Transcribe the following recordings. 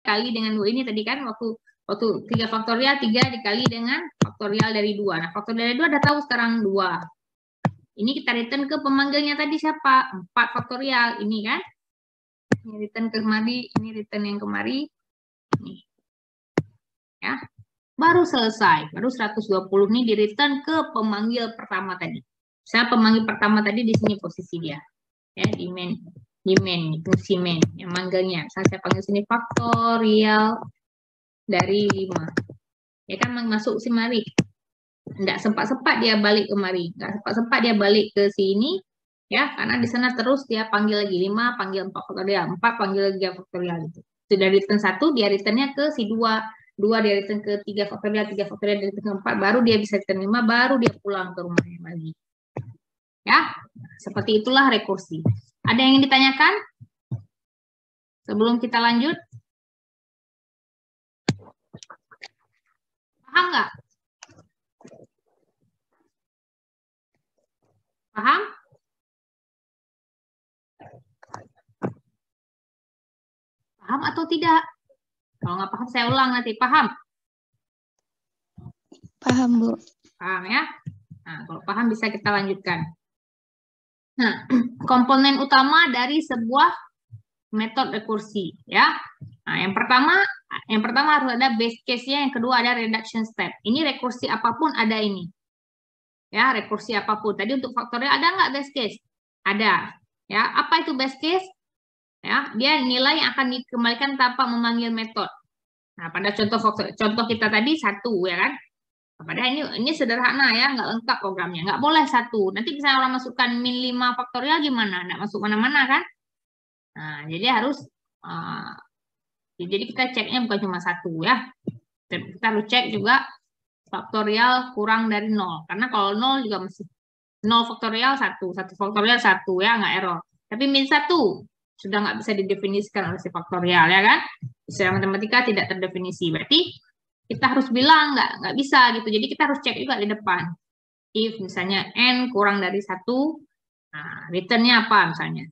dikali dengan 2 ini tadi kan, waktu 3 faktorial, 3 dikali dengan faktorial dari 2. Nah, faktorial dari 2 udah tahu sekarang 2. Ini kita return ke pemanggilnya tadi siapa? 4 faktorial, ini kan. Ini return ke kemari, ini return yang kemari. Nih. Ya. Baru selesai, baru 120 ini di return ke pemanggil pertama tadi. Misalnya pemanggil pertama tadi di sini posisi dia. Ya, di main, fungsi main yang manggilnya. Misalnya saya panggil sini faktorial dari 5. Ya kan masuk mari. Enggak sempat-sempat dia balik kemari, enggak sempat-sempat dia balik ke sini. Ya, karena di sana terus dia panggil lagi 5, panggil 4 faktorial, 4 panggil 3 faktorial gitu. Sudah return 1, dia returnnya ke si 2. 2 dia return ke 3 faktorial, 3 faktorial dia return ke 4, baru dia bisa return 5, baru dia pulang ke rumahnya lagi. Ya, seperti itulah rekursi. Ada yang ingin ditanyakan? Sebelum kita lanjut? Paham nggak? Paham? Paham atau tidak? Kalau nggak paham, saya ulang nanti. Paham? Paham, Bu. Paham ya? Nah, kalau paham bisa kita lanjutkan. Nah, komponen utama dari sebuah metode rekursi, ya. Nah, yang pertama harus ada base case-nya, yang kedua ada reduction step. Ini rekursi apapun ada ini. Ya, rekursi apapun. Tadi untuk faktorial ada nggak base case? Ada. Ya, apa itu base case? Ya, dia nilai yang akan dikembalikan tanpa memanggil metode. Nah, pada contoh kita tadi 1, ya kan? Padahal ini sederhana ya, nggak lengkap programnya. Nggak boleh 1. Nanti bisa orang masukkan min 5 faktorial gimana? Nggak masuk mana-mana kan? Nah, jadi harus, jadi kita ceknya bukan cuma 1 ya. Kita harus cek juga faktorial kurang dari 0. Karena kalau 0 juga masih 0 faktorial 1, 1 faktorial 1 ya, nggak error. Tapi min 1 sudah nggak bisa didefinisikan oleh si faktorial ya kan? Secara matematika tidak terdefinisi. Berarti kita harus bilang nggak bisa gitu. Jadi kita harus cek juga di depan. If misalnya n kurang dari 1, nah, returnnya apa misalnya?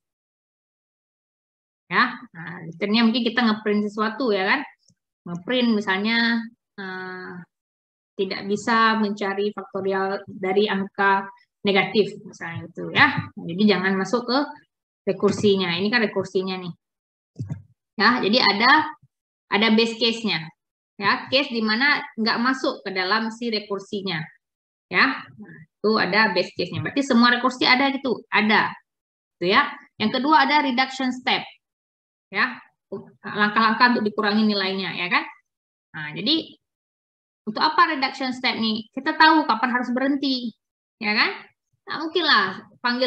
Ya, nah, returnnya mungkin kita ngeprint sesuatu ya kan? Ngeprint misalnya tidak bisa mencari faktorial dari angka negatif misalnya itu ya. Jadi jangan masuk ke rekursinya. Ini kan rekursinya nih. Ya, jadi ada base case-nya. Ya, case di mana nggak masuk ke dalam si rekursinya. Ya, nah, itu ada base case-nya. Berarti semua rekursi ada gitu, ada. Itu ya. Yang kedua ada reduction step. Ya, langkah-langkah untuk dikurangi nilainya, ya kan? Nah, jadi untuk apa reduction step nih? Kita tahu kapan harus berhenti, ya kan? Nah, mungkin lah panggil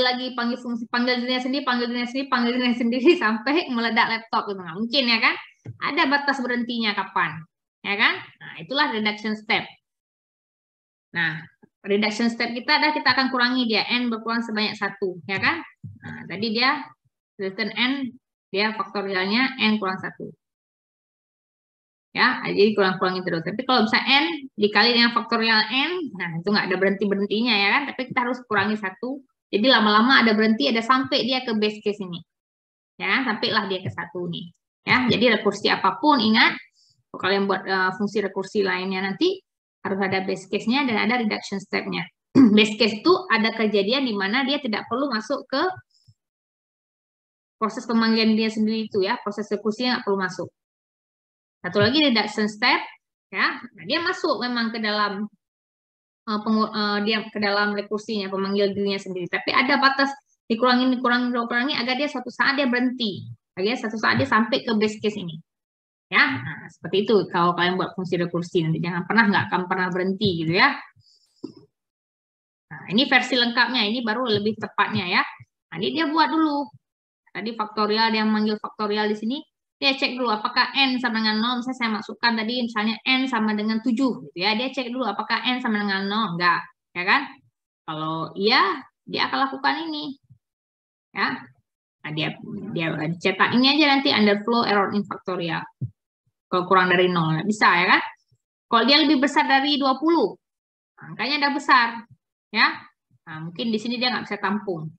fungsi, panggil dirinya sendiri, panggil dirinya sendiri sampai meledak laptop gitu. Nggak mungkin ya kan? Ada batas berhentinya kapan, ya kan? Nah, itulah reduction step. Nah, reduction step kita adalah kita akan kurangi dia n berkurang sebanyak 1, ya kan? Nah, tadi dia return n, dia faktorialnya n kurang 1. Ya, jadi kurang-kurangin terus. Tapi kalau bisa n dikali dengan faktorial n, nah itu nggak ada berhenti-berhentinya ya kan? Tapi kita harus kurangi 1. Jadi lama-lama ada berhenti, ada sampai dia ke base case ini. Ya, sampailah dia ke 1 nih. Ya, jadi rekursi apapun ingat, kalau kalian buat fungsi rekursi lainnya nanti harus ada base case-nya dan ada reduction step-nya. Base case itu ada kejadian di mana dia tidak perlu masuk ke proses pemanggilan dia sendiri itu ya, proses rekursinya nggak perlu masuk. Satu lagi reduction step, ya, nah, dia masuk memang ke dalam dia ke dalam rekursinya, pemanggil dirinya sendiri. Tapi ada batas dikurangi agar dia suatu saat dia berhenti, agar suatu saat dia sampai ke base case ini. Ya, nah, seperti itu kalau kalian buat fungsi rekursi nanti jangan pernah nggak akan pernah berhenti gitu ya. Nah, ini versi lengkapnya, ini baru lebih tepatnya ya. Nah, ini dia buat dulu. Tadi faktorial, dia manggil faktorial di sini. Dia cek dulu apakah n sama dengan 0, misalnya saya masukkan tadi misalnya n sama dengan 7 gitu ya. Dia cek dulu apakah n sama dengan 0, enggak, ya kan? Kalau iya, dia akan lakukan ini. Ya. Nah, dia cetak ini aja nanti underflow error in factorial. Kalau kurang dari 0, bisa ya kan? Kalau dia lebih besar dari 20, angkanya udah besar, ya. Nah, mungkin di sini dia nggak bisa tampung.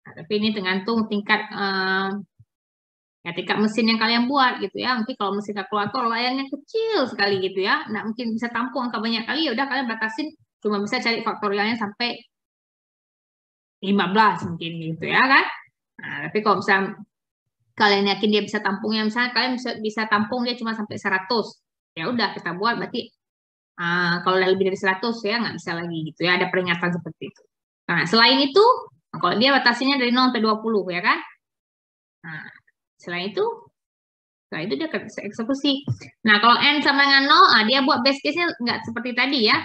Nah, tapi ini tergantung tingkat Ya, tingkat mesin yang kalian buat gitu ya. Mungkin kalau mesin kalkulator layarnya kecil sekali gitu ya. Nggak mungkin bisa tampung angka banyak kali, ya udah kalian batasin cuma bisa cari faktorialnya sampai 15 mungkin gitu ya kan. Nah, tapi kalau misalnya kalian yakin dia bisa tampungnya, misalnya kalian bisa tampung dia cuma sampai 100. Ya udah kita buat berarti kalau udah lebih dari 100 ya nggak bisa lagi gitu ya, ada peringatan seperti itu. Nah, selain itu kalau dia batasinya dari 0 sampai 20 ya kan. Nah, selain itu dia eksekusi. Nah, kalau n sama dengan 0, dia buat base case-nya nggak seperti tadi ya.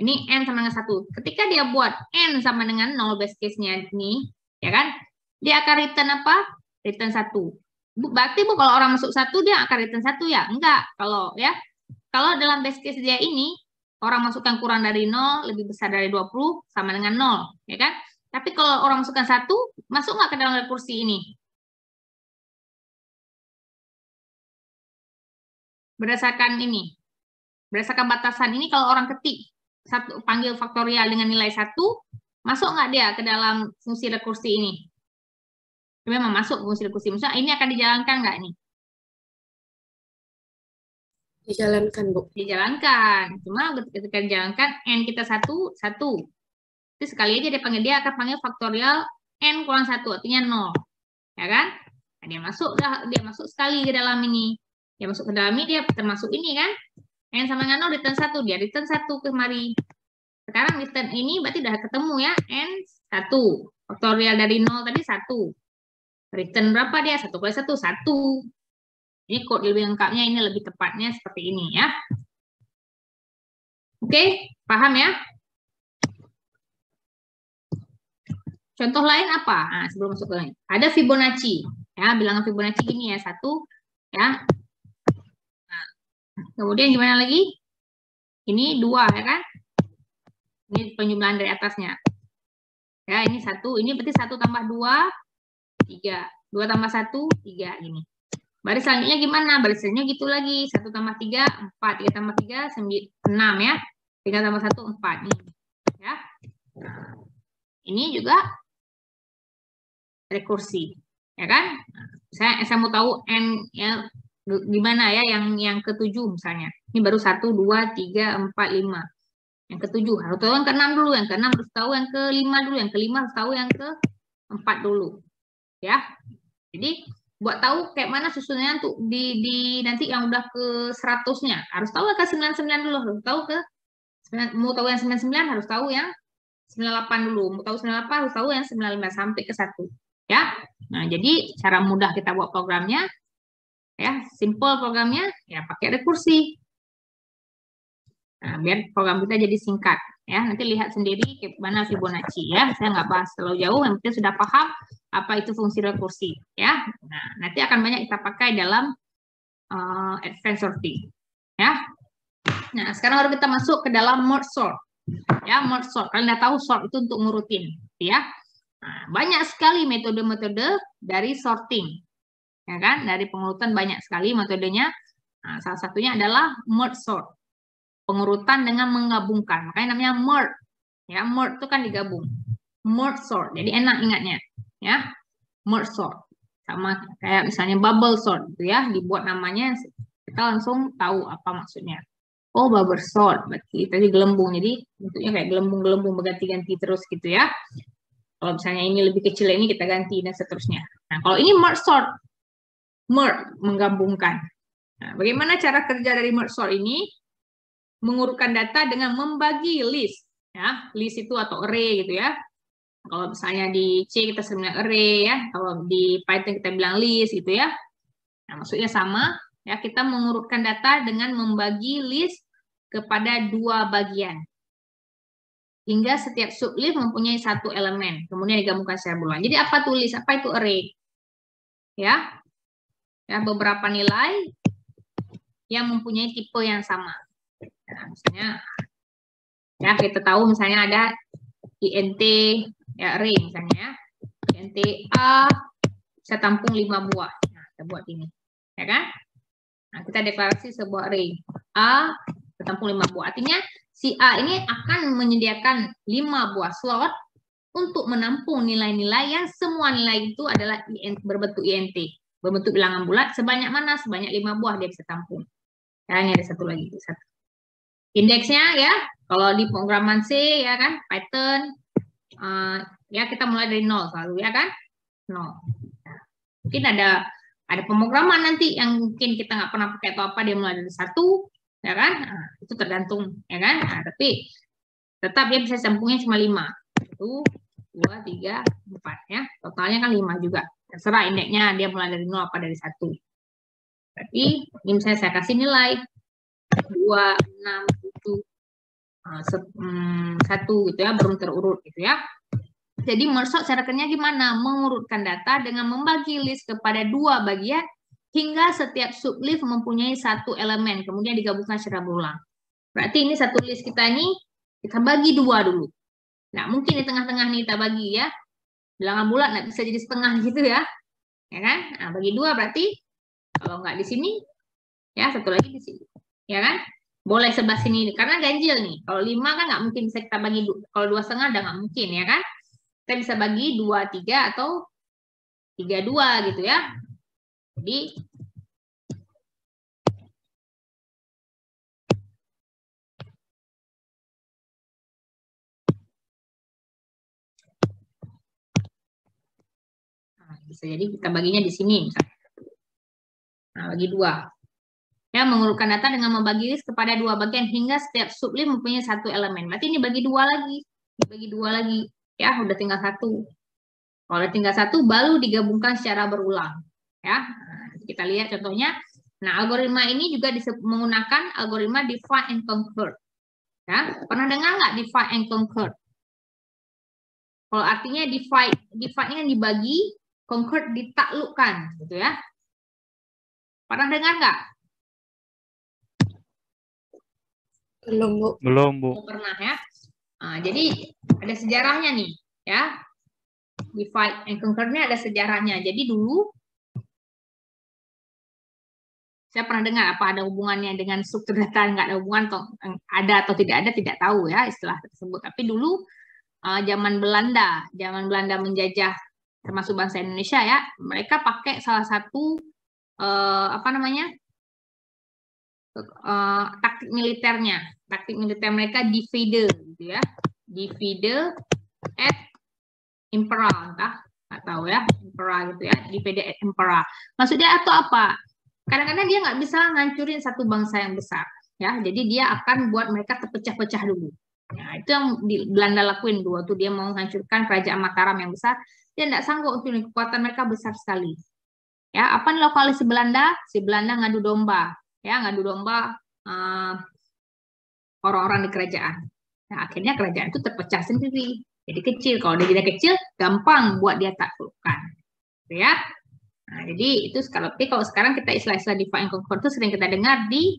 Ini n sama dengan 1. Ketika dia buat n sama dengan 0 base case-nya ini, ya kan? Dia akan return apa? Return 1. Berarti Bu, kalau orang masuk 1 dia akan return 1 ya? Enggak. Kalau dalam base case dia ini, orang masukkan kurang dari 0, lebih besar dari 20, sama dengan 0, ya kan? Tapi kalau orang masukkan 1, masuk nggak ke dalam rekursi ini? Berdasarkan batasan ini, kalau orang ketik panggil faktorial dengan nilai 1, masuk nggak dia ke dalam fungsi rekursi ini? Memang masuk fungsi rekursi. Misalnya ini akan dijalankan nggak ini? Dijalankan, Bu. Dijalankan. Cuma ketika dijalankan, n kita 1. Itu sekali aja dia akan panggil faktorial n kurang 1, artinya 0. Ya kan? Nah, dia masuk sekali ke dalam ini. Dia masuk ke dalam ini, dia termasuk ini kan? N sama dengan 0 return 1, dia return 1 kemari. Sekarang return ini berarti udah ketemu ya, N1. Faktorial dari 0 tadi 1. Return berapa dia? 1 kali 1, 1. Ini kode lebih lengkapnya, ini lebih tepatnya seperti ini ya. Oke, paham ya? Contoh lain apa? Nah, sebelum masuk ke lain. Ada Fibonacci. Ya, bilangan Fibonacci gini ya, 1 ya. Nah, kemudian gimana lagi? Ini 2 ya kan? Ini penjumlahan dari atasnya. Ya, ini 1, ini berarti 1 tambah 2, 3. 2 tambah 1, 3 gini. Baris selanjutnya gimana? Baris selanjutnya gitu lagi. 1 tambah 3, 4. 3 tambah 3, 6 ya. 3 tambah 1, 4. Nih. Ya. Ini juga rekursi. Ya kan? Saya mau tahu N ya, gimana ya yang ke-7 misalnya. Ini baru 1, 2, 3, 4, 5. Yang ke-7 harus tahu yang ke-6 dulu. Yang ke-6 harus tahu yang ke-5 dulu. Yang ke-5 harus tahu yang ke-4 dulu. Ya. Jadi buat tahu kayak mana susunannya untuk di nanti yang udah ke 100-nya. Harus tahu ke 99 dulu, harus tahu mau tahu yang 99 harus tahu yang 98 dulu. Mau tahu 98 harus tahu yang 95 sampai ke 1. Ya. Nah, jadi cara mudah kita buat programnya ya, simple programnya ya pakai rekursi. Nah, biar program kita jadi singkat ya. Nanti lihat sendiri mana Fibonacci ya. Saya nggak bahas terlalu jauh, yang penting sudah paham apa itu fungsi rekursi ya. Nah, nanti akan banyak kita pakai dalam advanced sorting ya. Nah, sekarang baru kita masuk ke dalam merge sort. Ya, merge sort. Kalian udah tahu sort itu untuk ngurutin ya. Nah, banyak sekali metode-metode dari sorting. Ya kan? Dari pengurutan banyak sekali metodenya. Nah, salah satunya adalah merge sort. Pengurutan dengan menggabungkan. Makanya namanya merge. Ya, merge itu kan digabung. Merge sort. Jadi enak ingatnya. Ya. Merge sort. Sama kayak misalnya bubble sort gitu ya. Dibuat namanya kita langsung tahu apa maksudnya. Oh, bubble sort. Berarti tadi gelembung. Jadi bentuknya kayak gelembung-gelembung berganti-ganti terus gitu ya. Kalau misalnya ini lebih kecil ini kita ganti dan seterusnya. Nah, kalau ini merge sort. Merge, menggabungkan. Nah, bagaimana cara kerja dari merge sort ini? Mengurutkan data dengan membagi list. Ya, list itu atau array gitu ya. Kalau misalnya di C kita sebenarnya array ya. Kalau di Python kita bilang list gitu ya. Nah, maksudnya sama. Ya, kita mengurutkan data dengan membagi list kepada 2 bagian. Hingga setiap sublist mempunyai 1 elemen. Kemudian digabungkan secara berulang. Jadi apa tuh list? Apa itu array? Ya. Ya, beberapa nilai yang mempunyai tipe yang sama. Nah, misalnya ya kita tahu misalnya ada int ya array misalnya int a bisa tampung 5 buah. Nah, kita buat ini. Ya kan? Nah, kita deklarasi sebuah array a tampung 5 buah. Artinya si a ini akan menyediakan 5 buah slot untuk menampung nilai-nilai yang semua nilai itu adalah berbentuk int. berbentuk bilangan bulat, sebanyak mana? Sebanyak 5 buah dia bisa tampung. Ya, ini ada satu lagi. Indeksnya ya, kalau di pemrograman C ya kan, Python, ya kita mulai dari 0 selalu ya kan, 0. Nah, mungkin ada pemrograman nanti yang mungkin kita nggak pernah pakai atau apa, dia mulai dari 1, ya kan, nah, itu tergantung ya kan, nah, tapi tetap dia bisa tampungnya cuma 5. 1, 2, 3, 4 ya, totalnya kan 5 juga. Terserah indeksnya dia mulai dari 0 apa dari 1. Berarti ini misalnya saya kasih nilai 2, 6, 7, 1 gitu ya, berurut terurut gitu ya. Jadi merge sort cara kerjanya gimana? Mengurutkan data dengan membagi list kepada 2 bagian hingga setiap sublist mempunyai 1 elemen, kemudian digabungkan secara berulang. Berarti ini satu list kita ini kita bagi 2 dulu. Nah, mungkin di tengah-tengah nih kita bagi ya. Bilangan bulat nggak bisa jadi setengah gitu ya. Ya kan? Nah, bagi 2 berarti kalau nggak di sini, ya satu lagi di sini. Ya kan? Boleh sebelah sini, karena ganjil nih. Kalau 5 kan nggak mungkin bisa kita bagi, kalau 2,5 udah nggak mungkin ya kan? Kita bisa bagi 2, 3 atau 3, 2 gitu ya. Jadi bisa jadi kita baginya di sini misalnya. Nah, bagi 2. Ya, mengurutkan data dengan membagi list kepada 2 bagian hingga setiap sublist mempunyai 1 elemen. Berarti ini bagi 2 lagi. Dibagi 2 lagi. Ya, udah tinggal 1. Kalau udah tinggal 1 baru digabungkan secara berulang. Ya, nah, kita lihat contohnya. Nah, algoritma ini juga menggunakan algoritma divide and conquer. Ya, pernah dengar nggak divide and conquer? Kalau artinya divide ini kan dibagi, conquer ditaklukkan, gitu ya. Pernah dengar nggak? Belum, Bu. Belum, Bu. Pernah ya. Nah, jadi ada sejarahnya nih, ya. Divide and conquer-nya ada sejarahnya. Jadi dulu saya pernah dengar apa ada hubungannya dengan struktur data, nggak ada hubungan, ada atau tidak ada tidak tahu ya istilah tersebut. Tapi dulu zaman Belanda menjajah termasuk bangsa Indonesia ya, mereka pakai salah satu taktik militernya. Taktik militer mereka divide gitu ya. Divide et impera, entah nggak tahu ya, impera gitu ya, divide et impera. Maksudnya atau apa? Kadang-kadang dia nggak bisa ngancurin satu bangsa yang besar ya, jadi dia akan buat mereka terpecah-pecah dulu. Nah, itu yang Belanda lakuin dulu tuh, dia mau menghancurkan kerajaan Mataram yang besar, dia tidak sanggup untuk kekuatan mereka besar sekali. Ya, apa nih koalisi Belanda? Si Belanda ngadu domba, ya ngadu domba orang-orang di kerajaan. Nah, akhirnya kerajaan itu terpecah sendiri, jadi kecil. Kalau dia kecil, gampang buat dia taklukkan, ya. Nah, jadi itu kalau sekarang kita istilah-istilah divide and conquer itu sering kita dengar di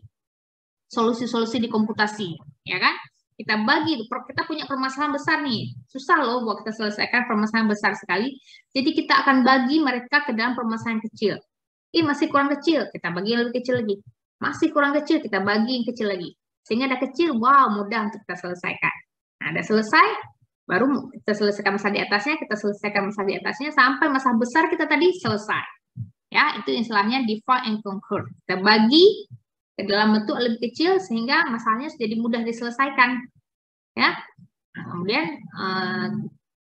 solusi-solusi di komputasi, ya kan? Kita bagi, kita punya permasalahan besar nih, susah loh buat kita selesaikan permasalahan besar sekali. Jadi kita akan bagi mereka ke dalam permasalahan kecil. Ini masih kurang kecil, kita bagi yang lebih kecil lagi. Masih kurang kecil, kita bagi yang kecil lagi. Sehingga ada kecil, wow, mudah untuk kita selesaikan. Nah, ada selesai, baru kita selesaikan masalah di atasnya, kita selesaikan masalah di atasnya, sampai masalah besar kita tadi selesai. Ya, itu istilahnya divide and conquer. Kita bagi ke dalam bentuk lebih kecil sehingga masalahnya jadi mudah diselesaikan. Ya, nah, kemudian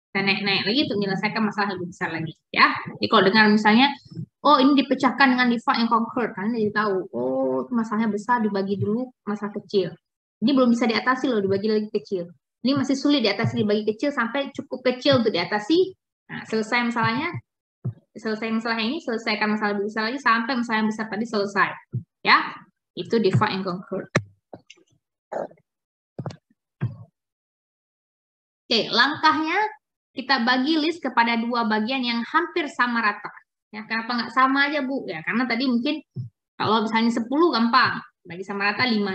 kita naik lagi untuk menyelesaikan masalah lebih besar lagi. Ya, jadi kalau dengar misalnya, oh ini dipecahkan dengan divide and conquer, kalian jadi tahu, oh masalahnya besar dibagi dulu masalah kecil. Ini belum bisa diatasi loh, dibagi lagi kecil. Ini masih sulit diatasi, dibagi kecil sampai cukup kecil untuk diatasi. Nah, selesai masalahnya. Selesai masalah ini, selesaikan masalah besar lagi sampai masalah yang besar tadi selesai. Ya, itu divide and conquer. Oke, langkahnya kita bagi list kepada 2 bagian yang hampir sama rata. Ya, kenapa nggak sama aja, Bu? Ya, karena tadi mungkin kalau misalnya 10 gampang, bagi sama rata 5.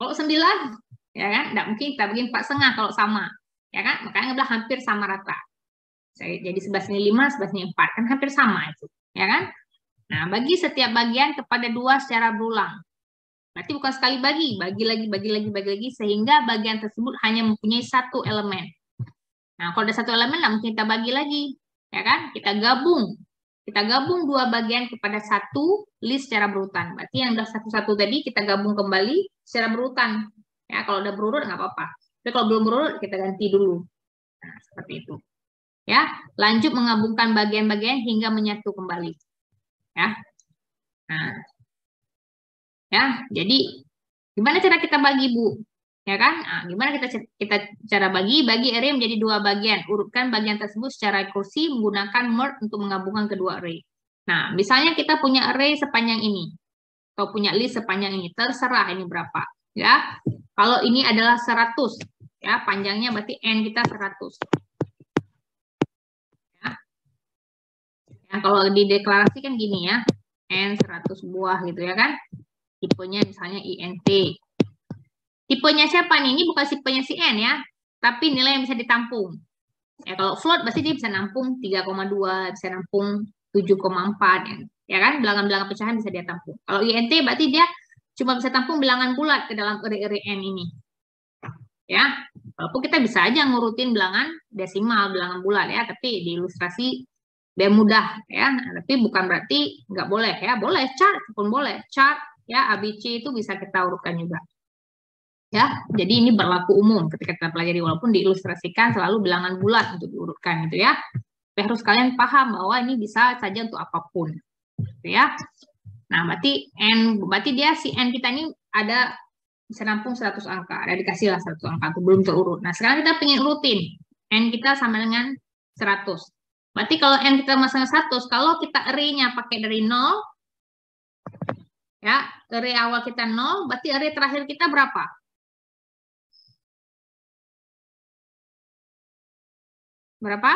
Kalau 9, ya kan, nggak mungkin kita bagi 4,5 kalau sama. Ya kan, makanya bilang hampir sama rata. Jadi sebelah sini 5, sebelah sini 4, kan hampir sama itu, ya kan? Nah, bagi setiap bagian kepada 2 secara berulang. Berarti bukan sekali bagi lagi, sehingga bagian tersebut hanya mempunyai 1 elemen. Nah, kalau ada 1 elemen, nggak mungkin kita bagi lagi, ya kan? Kita gabung kita gabung dua bagian kepada satu list secara berurutan. Berarti yang udah satu-satu tadi kita gabung kembali secara berurutan. Ya, kalau udah berurut nggak apa-apa. Tapi kalau belum berurut kita ganti dulu. Nah, seperti itu. Ya, lanjut menggabungkan bagian-bagian hingga menyatu kembali. Ya. Nah. Ya, jadi gimana cara kita bagi, Bu? Ya kan? Nah, gimana kita cara bagi? Bagi array menjadi dua bagian. Urutkan bagian tersebut secara rekursi menggunakan merge untuk menggabungkan kedua array. Nah, misalnya kita punya array sepanjang ini atau punya list sepanjang ini, terserah ini berapa, ya. Kalau ini adalah 100, ya, panjangnya berarti n kita 100. Ya. Ya, kalau dideklarasikan gini ya, n 100 buah gitu ya kan. Tipenya misalnya INT. Tipenya siapa nih? Ini bukan tipenya si N ya, tapi nilai yang bisa ditampung. Ya, kalau float berarti dia bisa nampung 3,2, bisa nampung 7,4 ya kan? Bilangan-bilangan pecahan bisa dia tampung. Kalau INT berarti dia cuma bisa tampung bilangan bulat ke dalam array N ini. Ya, walaupun kita bisa aja ngurutin bilangan desimal, bilangan bulat ya, tapi di ilustrasi biar mudah ya. Nah, tapi bukan berarti nggak boleh ya, boleh chart pun boleh. Chart ya, ABC itu bisa kita urutkan juga. Ya, jadi ini berlaku umum ketika kita pelajari, walaupun diilustrasikan selalu bilangan bulat untuk diurutkan gitu ya. Tapi harus kalian paham bahwa ini bisa saja untuk apapun. Gitu ya. Nah, berarti dia si N kita ini ada bisa nampung 100 angka, ada dikasih lah 100 angka itu belum terurut. Nah, sekarang kita pengen urutin. N kita sama dengan 100. Berarti kalau N kita sama 100, kalau kita array-nya pakai dari 0, ya, array awal kita 0, berarti array terakhir kita berapa? Berapa?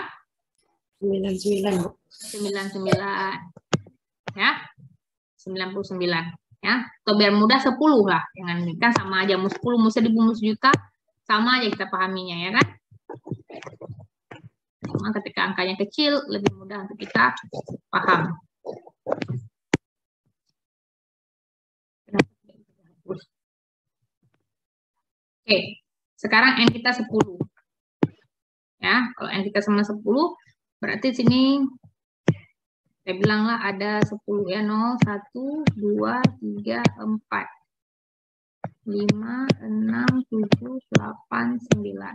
99, Bu. 99. Ya. 99. Ya. Atau biar mudah 10 lah. Jangan kan sama aja. Mau 10, mau 1000, mau 1 juta. Sama aja kita pahaminya ya kan. Cuma ketika angkanya kecil, lebih mudah untuk kita paham. Oke. Sekarang N kita 10. Ya, kalau N kita sama 10, berarti sini saya bilanglah ada 10 ya, 0, 1, 2, 3, 4, 5, 6, 7, 8, 9.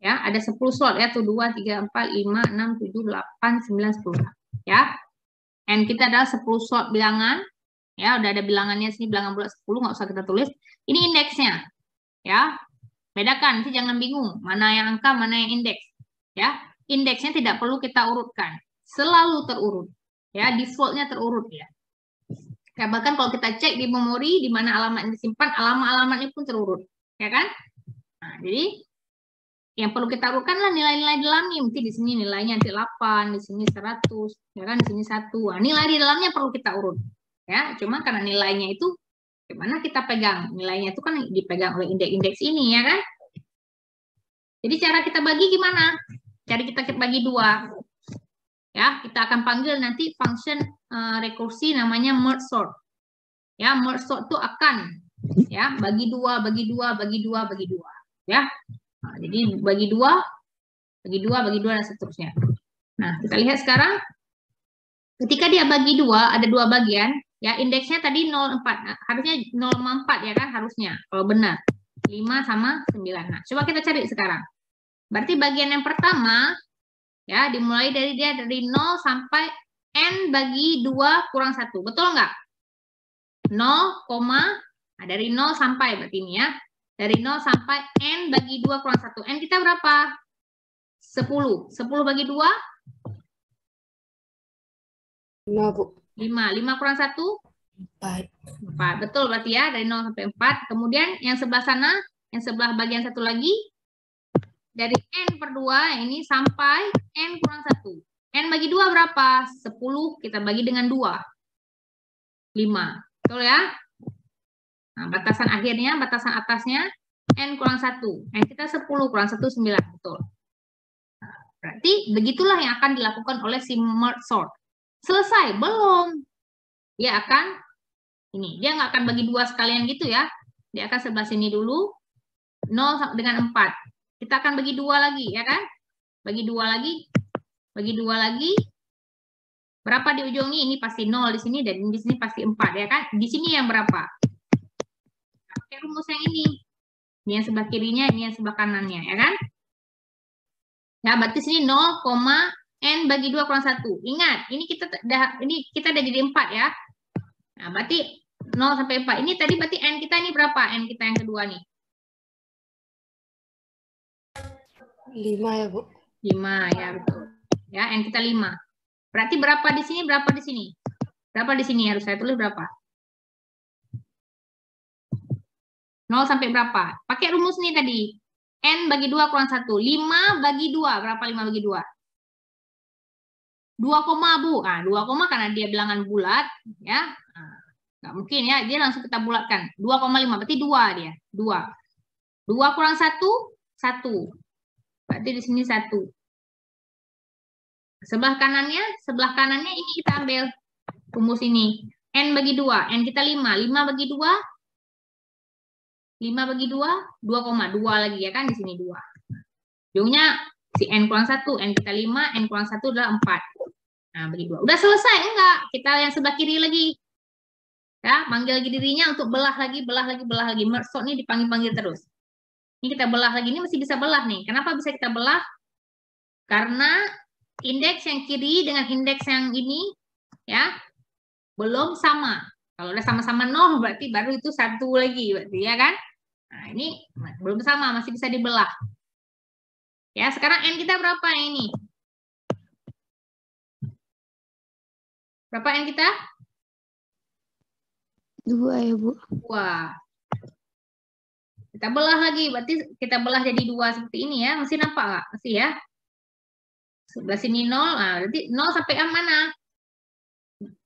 Ya, ada 10 slot ya, tuh 2, 3, 4, 5, 6, 7, 8, 9, 10. Ya, N kita adalah 10 slot bilangan. Ya, udah ada bilangannya sini, bilangan bulat 10, nggak usah kita tulis. Ini indeksnya. Ya, bedakan, nanti jangan bingung mana yang angka, mana yang indeks. Ya, indeksnya tidak perlu kita urutkan, selalu terurut. Ya, defaultnya terurut ya. Ya, bahkan kalau kita cek di memori di mana alamat yang disimpan, alamat-alamatnya pun terurut, ya kan? Nah, jadi yang perlu kita urutkan lah nilai-nilai dalamnya. Mungkin di sini nilainya nanti 8, di sini 100, ya kan? Di sini 1. Nah, nilai di dalamnya perlu kita urut. Ya, cuma karena nilainya itu gimana kita pegang? Nilainya itu kan dipegang oleh indeks-indeks ini, ya kan? Jadi cara kita bagi gimana? Cara kita bagi 2. Ya, kita akan panggil nanti function rekursi namanya merge sort. Ya, merge sort itu akan ya bagi 2, bagi 2, bagi 2, bagi 2. Ya. Nah, jadi bagi 2, bagi 2, bagi 2 dan seterusnya. Nah, kita lihat sekarang ketika dia bagi 2, ada 2 bagian. Ya, indeksnya tadi 0,4. Nah, harusnya 0,4 ya kan harusnya kalau benar. 5 sama 9. Nah, coba kita cari sekarang. Berarti bagian yang pertama ya dimulai dari 0 sampai N bagi 2 kurang 1. Betul nggak? 0, nah dari 0 sampai berarti ini ya. Dari 0 sampai N bagi 2 kurang 1. N kita berapa? 10. 10 bagi 2? 5, Bu. 5. 5 kurang 1? 4. 4. Betul berarti ya, dari 0 sampai 4. Kemudian yang sebelah sana, yang sebelah bagian satu lagi, dari N per 2, ini sampai N kurang 1. N bagi 2 berapa? 10, kita bagi dengan 2. 5. Betul ya? Nah, batasan akhirnya, batasan atasnya, N kurang 1. N kita 10, kurang 1, 9. Betul. Nah, berarti begitulah yang akan dilakukan oleh si merge sort. Selesai? Belum. Dia akan, ini, dia nggak akan bagi 2 sekalian gitu ya. Dia akan sebelah sini dulu, 0 dengan 4. Kita akan bagi 2 lagi, ya kan? Bagi 2 lagi, bagi 2 lagi. Berapa di ujung ini? Ini pasti 0 di sini, dan di sini pasti 4, ya kan? Di sini yang berapa? Pakai rumus yang ini. Ini yang sebelah kirinya, ini yang sebelah kanannya, ya kan? Ya, berarti sini 0, n bagi 2 kurang 1. Ingat, ini kita udah jadi 4, ya. Nah, berarti 0 sampai 4. Ini tadi berarti n kita ini berapa? N kita yang kedua nih. 5 ya, Bu. 5, ya betul. Ya, n kita 5. Berarti berapa di sini, berapa di sini? Berapa di sini? Harus saya tulis berapa? 0 sampai berapa? Pakai rumus nih tadi. N bagi 2 kurang 1. 5 bagi 2. Berapa 5 bagi 2? 2, Bu. Nah, 2, karena dia bilangan bulat, ya. Nah, nggak mungkin ya, dia langsung kita bulatkan. 2,5, berarti 2 dia. 2. 2 kurang 1, 1. Berarti di sini 1. Sebelah kanannya ini kita ambil rumus ini. N bagi 2. N kita 5. 5 bagi 2. 5 bagi 2, 2,2 lagi, ya kan? Di sini 2. Ujungnya si N kurang 1, N kita 5, N kurang 1 adalah 4. Nah, bagi 2. Udah selesai? Enggak. Kita yang sebelah kiri lagi. Ya, manggil lagi dirinya untuk belah lagi. Merge sort ini dipanggil-panggil terus. Ini kita belah lagi, ini masih bisa belah nih. Kenapa bisa kita belah? Karena indeks yang kiri dengan indeks yang ini, ya, belum sama. Kalau udah sama-sama 0, berarti baru itu 1 lagi, berarti, ya kan? Nah, ini belum sama, masih bisa dibelah. Ya, sekarang N kita berapa ini? Berapa N kita? 2 ya, Bu. 2. Kita belah lagi, berarti kita belah jadi 2 seperti ini, ya. Masih nampak nggak? Masih, ya. Sebelah sini 0, nah, berarti 0 sampai M mana?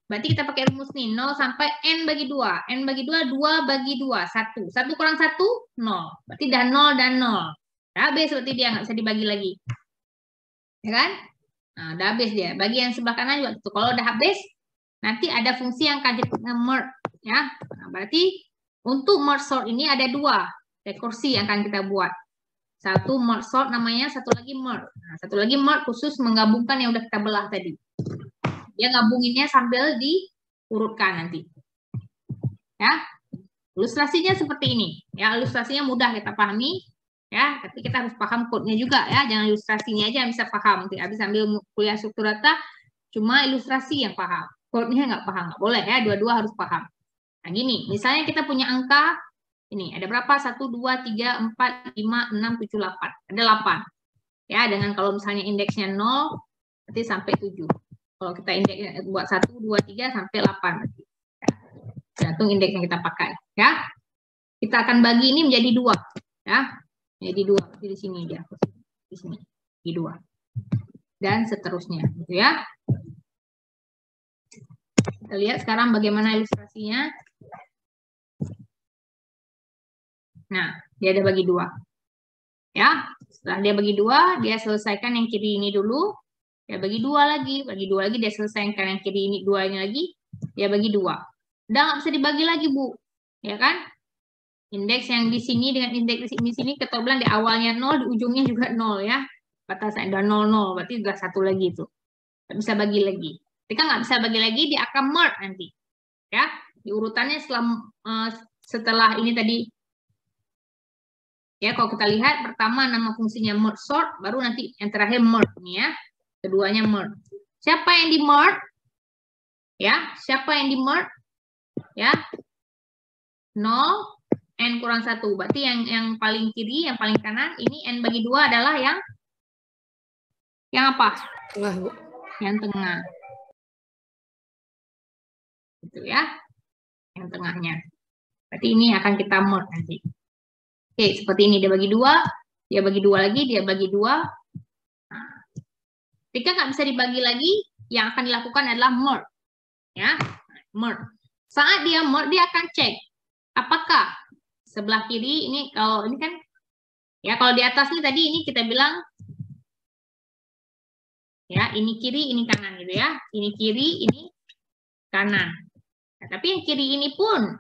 Berarti kita pakai rumus nih, 0 sampai N bagi 2. N bagi 2, 2 bagi 2, 1. 1 kurang 1, 0. Berarti dah 0 dan 0. Udah habis berarti dia, nggak bisa dibagi lagi. Ya kan? Nah, udah habis dia. Bagi yang sebelah kanan juga gitu. Kalau udah habis, nanti ada fungsi yang akan kita merge. Ya. Nah, berarti untuk merge sort ini ada 2 rekursi yang akan kita buat. Satu merge sort namanya, satu lagi merge. Nah, satu lagi merge khusus menggabungkan yang udah kita belah tadi. Dia gabunginnya sambil diurutkan nanti. Ya. Ilustrasinya seperti ini. Ya, ilustrasinya mudah kita pahami. Ya, tapi kita harus paham code-nya juga, ya. Jangan ilustrasinya aja yang bisa paham. Nanti habis ambil kuliah struktur data, cuma ilustrasi yang paham. Code-nya nggak paham. Nggak boleh, ya. Dua-dua harus paham. Nah, gini. Misalnya kita punya angka, ini ada berapa? 1, 2, 3, 4, 5, 6, 7, 8. Ada 8. Ya, dengan kalau misalnya indeksnya 0, berarti sampai 7. Kalau kita indeksnya buat 1, 2, 3, sampai 8. Berarti. Ya. Tergantung indeks yang kita pakai. Ya. Kita akan bagi ini menjadi 2. Ya. Jadi 2. Di sini dia. Di sini. Di 2. Dan seterusnya. Gitu ya. Kita lihat sekarang bagaimana ilustrasinya. Nah, dia ada bagi 2. Ya, setelah dia bagi 2, dia selesaikan yang kiri ini dulu. Dia bagi 2 lagi. Bagi 2 lagi, dia selesaikan yang kiri ini 2-nya lagi. Dia bagi 2. Udah nggak bisa dibagi lagi, Bu. Ya kan? Indeks yang di sini dengan indeks di sini kita bilang di awalnya 0, di ujungnya juga 0, ya. Batasan udah 0, 0. Berarti udah 1 lagi itu. Nggak bisa bagi lagi. Ketika nggak bisa bagi lagi, dia akan merge nanti. Ya, di urutannya setelah ini tadi. Ya, kalau kita lihat pertama nama fungsinya merge sort, baru nanti yang terakhir merge nih, ya. Keduanya merge. Siapa yang di merge? Ya, siapa yang di merge? Ya. 0, N kurang 1. Berarti yang paling kiri, yang paling kanan, ini N bagi 2 adalah yang apa? Tengah, Bu. Yang tengah. Gitu ya. Yang tengahnya. Berarti ini akan kita merge nanti. Oke, seperti ini. Dia bagi 2, dia bagi 2 lagi, dia bagi 2. Nah, ketika nggak bisa dibagi lagi, yang akan dilakukan adalah merge. Ya, merge. Saat dia merge, dia akan cek apakah sebelah kiri ini, kalau ini kan, ya kalau di atas ini tadi ini kita bilang, ya ini kiri, ini kanan gitu ya. Ini kiri, ini kanan. Nah, tapi yang kiri ini pun,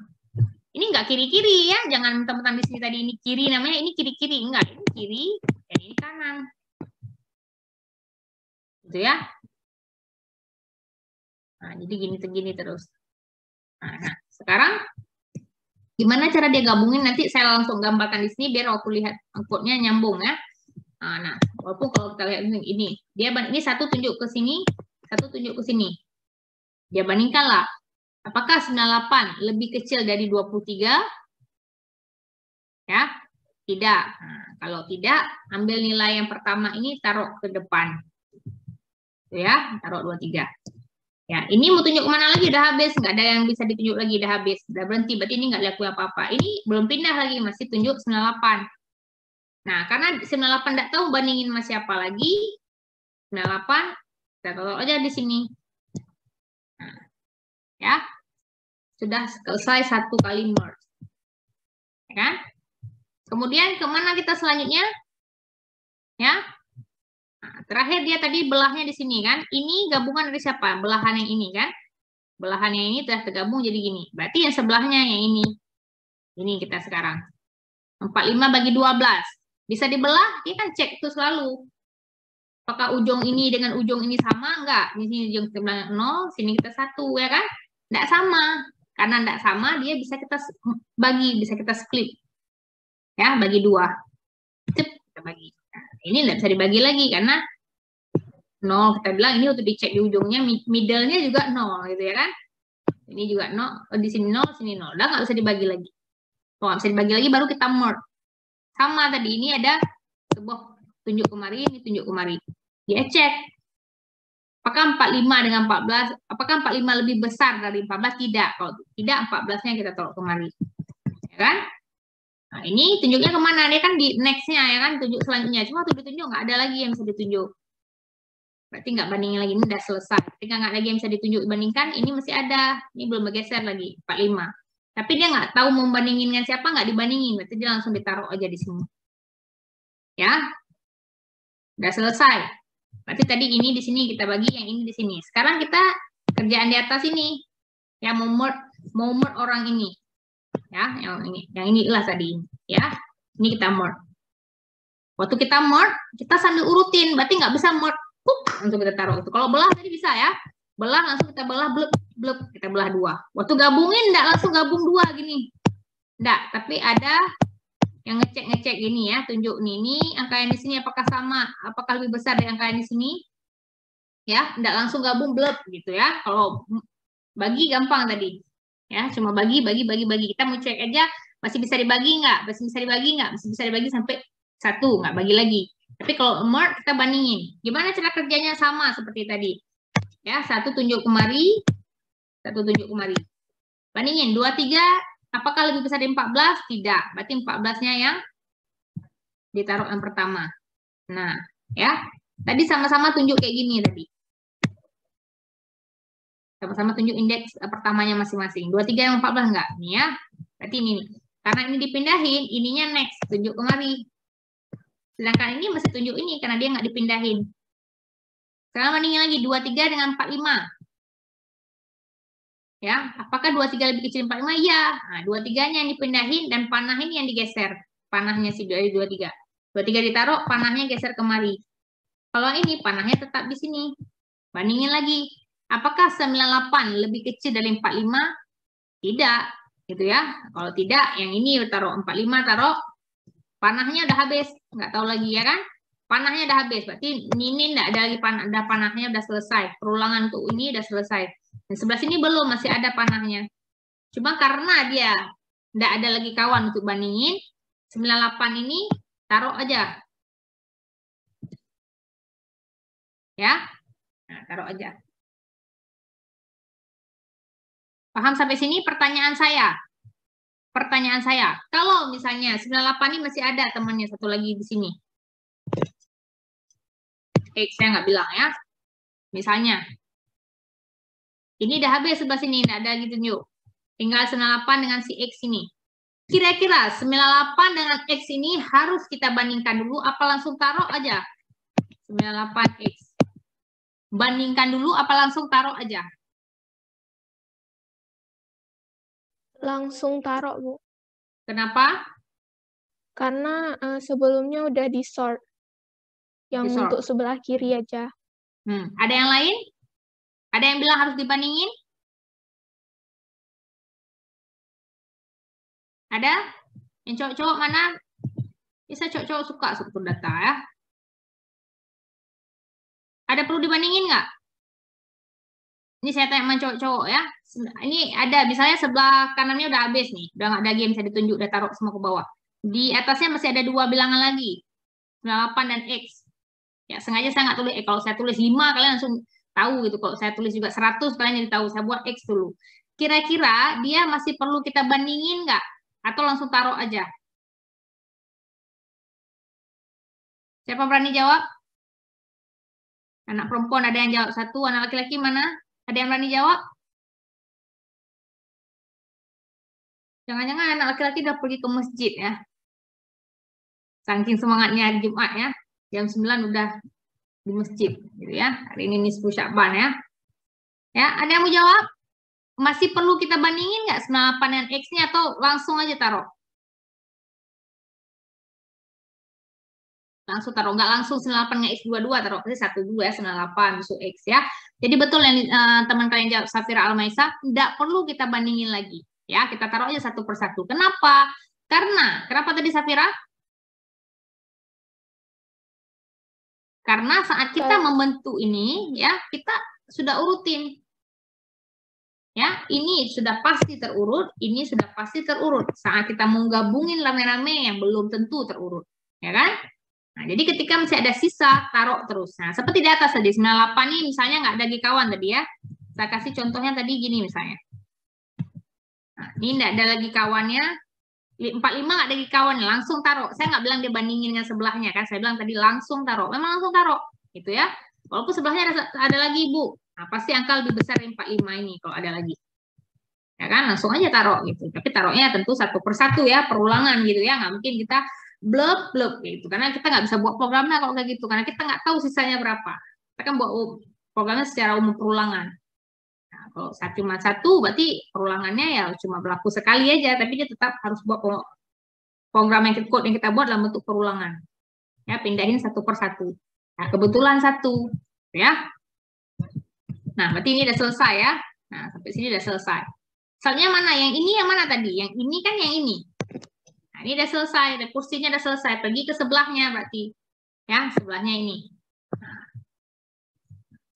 ini enggak kiri-kiri ya. Jangan mentang-mentang di sini tadi ini kiri namanya, ini kiri-kiri. Enggak, ini kiri dan ini kanan. Gitu ya. Nah, jadi gini terus. Nah, sekarang gimana cara dia gabungin? Nanti saya langsung gambarkan di sini biar waktu lihat outputnya nyambung ya. Nah, walaupun kalau kita lihat ini, ini satu tunjuk ke sini, satu tunjuk ke sini. Dia bandingkan lah. Apakah 98 lebih kecil dari 23? Ya, tidak. Nah, kalau tidak, ambil nilai yang pertama ini taruh ke depan. Ya, taruh 23. Ya, ini mau tunjuk kemana lagi? Udah habis, nggak ada yang bisa ditunjuk lagi, udah habis, udah berhenti. Berarti ini nggak laku apa-apa. Ini belum pindah lagi, masih tunjuk 98. Nah, karena 98 nggak tahu bandingin sama siapa lagi, 98 kita taruh aja di sini. Nah, ya, sudah selesai satu kali merge, ya kan? Kemudian kemana kita selanjutnya? Ya, nah, terakhir dia tadi belahnya di sini kan? Ini gabungan dari siapa? Belahan yang ini kan? Belahan yang ini telah tergabung jadi gini. Berarti yang sebelahnya yang ini. Ini kita sekarang. 45 bagi 12. Bisa dibelah, dia kan cek itu selalu. Apakah ujung ini dengan ujung ini sama? Enggak. Di sini ujung sebelah 0, sini kita 1, ya kan? Enggak sama. Karena enggak sama, dia bisa kita bagi, bisa kita split. Ya, bagi 2. Kita bagi. Nah, ini enggak bisa dibagi lagi karena 0. Kita bilang ini untuk dicek di ujungnya, middle-nya juga 0, gitu ya kan? Ini juga 0, di sini 0, sini 0. Udah nggak bisa dibagi lagi. Kalau nggak bisa dibagi lagi, baru kita merge. Sama tadi, ini ada sebuah tunjuk kemari, ini tunjuk kemari. Dia cek. Apakah 45 dengan 14, apakah 45 lebih besar dari 14? Tidak. Kalau tidak, 14-nya kita taruh kemari. Ya kan? Nah, ini tunjuknya kemana? Dia kan di next-nya, ya kan? Tunjuk selanjutnya. Cuma tuh ditunjuk, nggak ada lagi yang bisa ditunjuk. Berarti nggak bandingin lagi, ini udah selesai. Ketika nggak lagi yang bisa ditunjuk dibandingkan, ini masih ada. Ini belum bergeser lagi, 45. Tapi dia nggak tahu mau bandingin dengan siapa, nggak dibandingin. Berarti dia langsung ditaruh aja di sini. Ya, udah selesai. Berarti tadi ini di sini kita bagi, yang ini di sini. Sekarang kita kerjaan di atas ini. Ya, mau merge orang ini. Ya, yang inilah tadi. Ya, ini kita merge. Waktu kita merge, kita sambil urutin. Berarti nggak bisa merge. Langsung kita taruh itu. Kalau belah tadi bisa ya. Belah langsung kita belah blep, kita belah 2. Waktu gabungin enggak langsung gabung 2 gini. Enggak, tapi ada yang ngecek gini ya, tunjuk nih, ini angka yang di sini apakah sama, apakah lebih besar dari angka yang di sini? Ya, enggak langsung gabung blep gitu ya. Kalau bagi gampang tadi. Ya, cuma bagi. Kita mau cek aja masih bisa dibagi enggak? Masih bisa dibagi enggak? Masih bisa dibagi sampai 1, enggak bagi lagi. Tapi kalau merge kita bandingin. Gimana cara kerjanya? Sama seperti tadi. Ya, 1 tunjuk kemari, 1 tunjuk kemari. Bandingin 23, apakah lebih besar dari 14? Tidak. Berarti 14-nya yang ditaruh yang pertama. Nah, ya. Tadi sama-sama tunjuk kayak gini tadi. Sama-sama tunjuk indeks pertamanya masing-masing. 23 yang 14 enggak? Ini ya. Berarti ini nih. Karena ini dipindahin, ininya next, tunjuk kemari. Sedangkan ini masih tunjuk ini karena dia nggak dipindahin. Sekarang bandingin lagi 23 dengan 45. Ya, apakah 23 lebih kecil 45? Iya. Nah, 23-nya yang dipindahin dan panah ini yang digeser. Panahnya si dari 23. 23 ditaruh, panahnya geser kemari. Kalau ini panahnya tetap di sini. Bandingin lagi. Apakah 98 lebih kecil dari 45? Tidak. Gitu ya. Kalau tidak, yang ini taruh 45, taruh panahnya udah habis. Nggak tahu lagi ya kan? Panahnya udah habis. Berarti ini enggak ada lagi panahnya udah selesai. Perulangan untuk ini udah selesai. Dan sebelah sini belum, masih ada panahnya. Cuma karena dia enggak ada lagi kawan untuk bandingin, 98 ini taruh aja. Ya. Nah, taruh aja. Paham sampai sini pertanyaan saya? Pertanyaan saya, kalau misalnya 98 ini masih ada temannya satu lagi di sini. Saya nggak bilang ya. Misalnya, ini udah habis sebelah sini, nggak ada lagi tunjuk. Tinggal 98 dengan si X ini. Kira-kira 98 dengan X ini harus kita bandingkan dulu, apa langsung taruh aja? 98X. Bandingkan dulu, apa langsung taruh aja? Langsung taruh, Bu. Kenapa? Karena sebelumnya udah di-sort. Yang Di-sort. untuk sebelah kiri aja. Ada yang lain? Ada yang bilang harus dibandingin? Ada? Yang cowok-cowok mana? Bisa cowok-cowok suka struktur data ya. Ada perlu dibandingin nggak? Ini saya tanya sama cowok-cowok ya. Ini ada, misalnya sebelah kanannya udah habis nih. Udah nggak ada game, bisa ditunjuk, udah taruh semua ke bawah. Di atasnya masih ada 2 bilangan lagi. 98 dan X. Ya, sengaja saya nggak tulis. Kalau saya tulis 5, kalian langsung tahu gitu. Kalau saya tulis juga 100, kalian jadi tahu. Saya buat X dulu. Kira-kira dia masih perlu kita bandingin nggak? Atau langsung taruh aja? Siapa berani jawab? Anak perempuan ada yang jawab 1, anak laki-laki mana? Ada yang berani jawab? Jangan-jangan anak laki-laki udah pergi ke masjid ya. Saking semangatnya hari Jumat ya. Jam 9 udah di masjid gitu ya. Hari ini nisfu Sya'ban ya. Ya, ada yang mau jawab? Masih perlu kita bandingin nggak 98 dan X-nya atau langsung aja taruh? Langsung taruh, nggak langsung 98 X 22 taruh, pasti 12 ya, 98 besok X ya. Jadi betul yang teman kalian jawab Safira Almaisa, nggak perlu kita bandingin lagi ya, kita taruh aja satu persatu. Kenapa? Kenapa tadi Safira? Karena saat kita membentuk ini ya, kita sudah urutin. Ya, ini sudah pasti terurut, ini sudah pasti terurut. Saat kita mau gabungin rame-rame yang belum tentu terurut, ya kan? Nah, jadi ketika masih ada sisa, taruh terus. Nah, seperti di atas tadi, 98 ini misalnya nggak ada kawan tadi ya. Saya kasih contohnya tadi gini misalnya. Nah, ini nggak ada lagi kawannya. 45 nggak ada kawan, langsung taruh. Saya nggak bilang dia bandingin dengan sebelahnya kan. Saya bilang tadi langsung taruh. Memang langsung taruh, gitu ya. Walaupun sebelahnya ada lagi, Bu. Nah, pasti angka lebih besar dari 45 ini kalau ada lagi. Ya kan, langsung aja taruh gitu. Tapi taruhnya tentu satu persatu ya, perulangan gitu ya. Nggak mungkin kita blok gitu, karena kita nggak bisa buat programnya kalau kayak gitu, karena kita nggak tahu sisanya berapa. Kita kan buat programnya secara umum perulangan. Nah, kalau cuma satu berarti perulangannya ya cuma berlaku sekali aja, tapi dia tetap harus buat program yang kita buat dalam bentuk perulangan ya, pindahin satu persatu. Nah, kebetulan satu ya. Nah, berarti ini udah selesai ya. Nah, sampai sini udah selesai. Soalnya mana yang ini, yang mana tadi, yang ini kan yang ini. Nah, ini udah selesai, kursinya udah selesai. Pergi ke sebelahnya berarti. Ya, sebelahnya ini. Nah,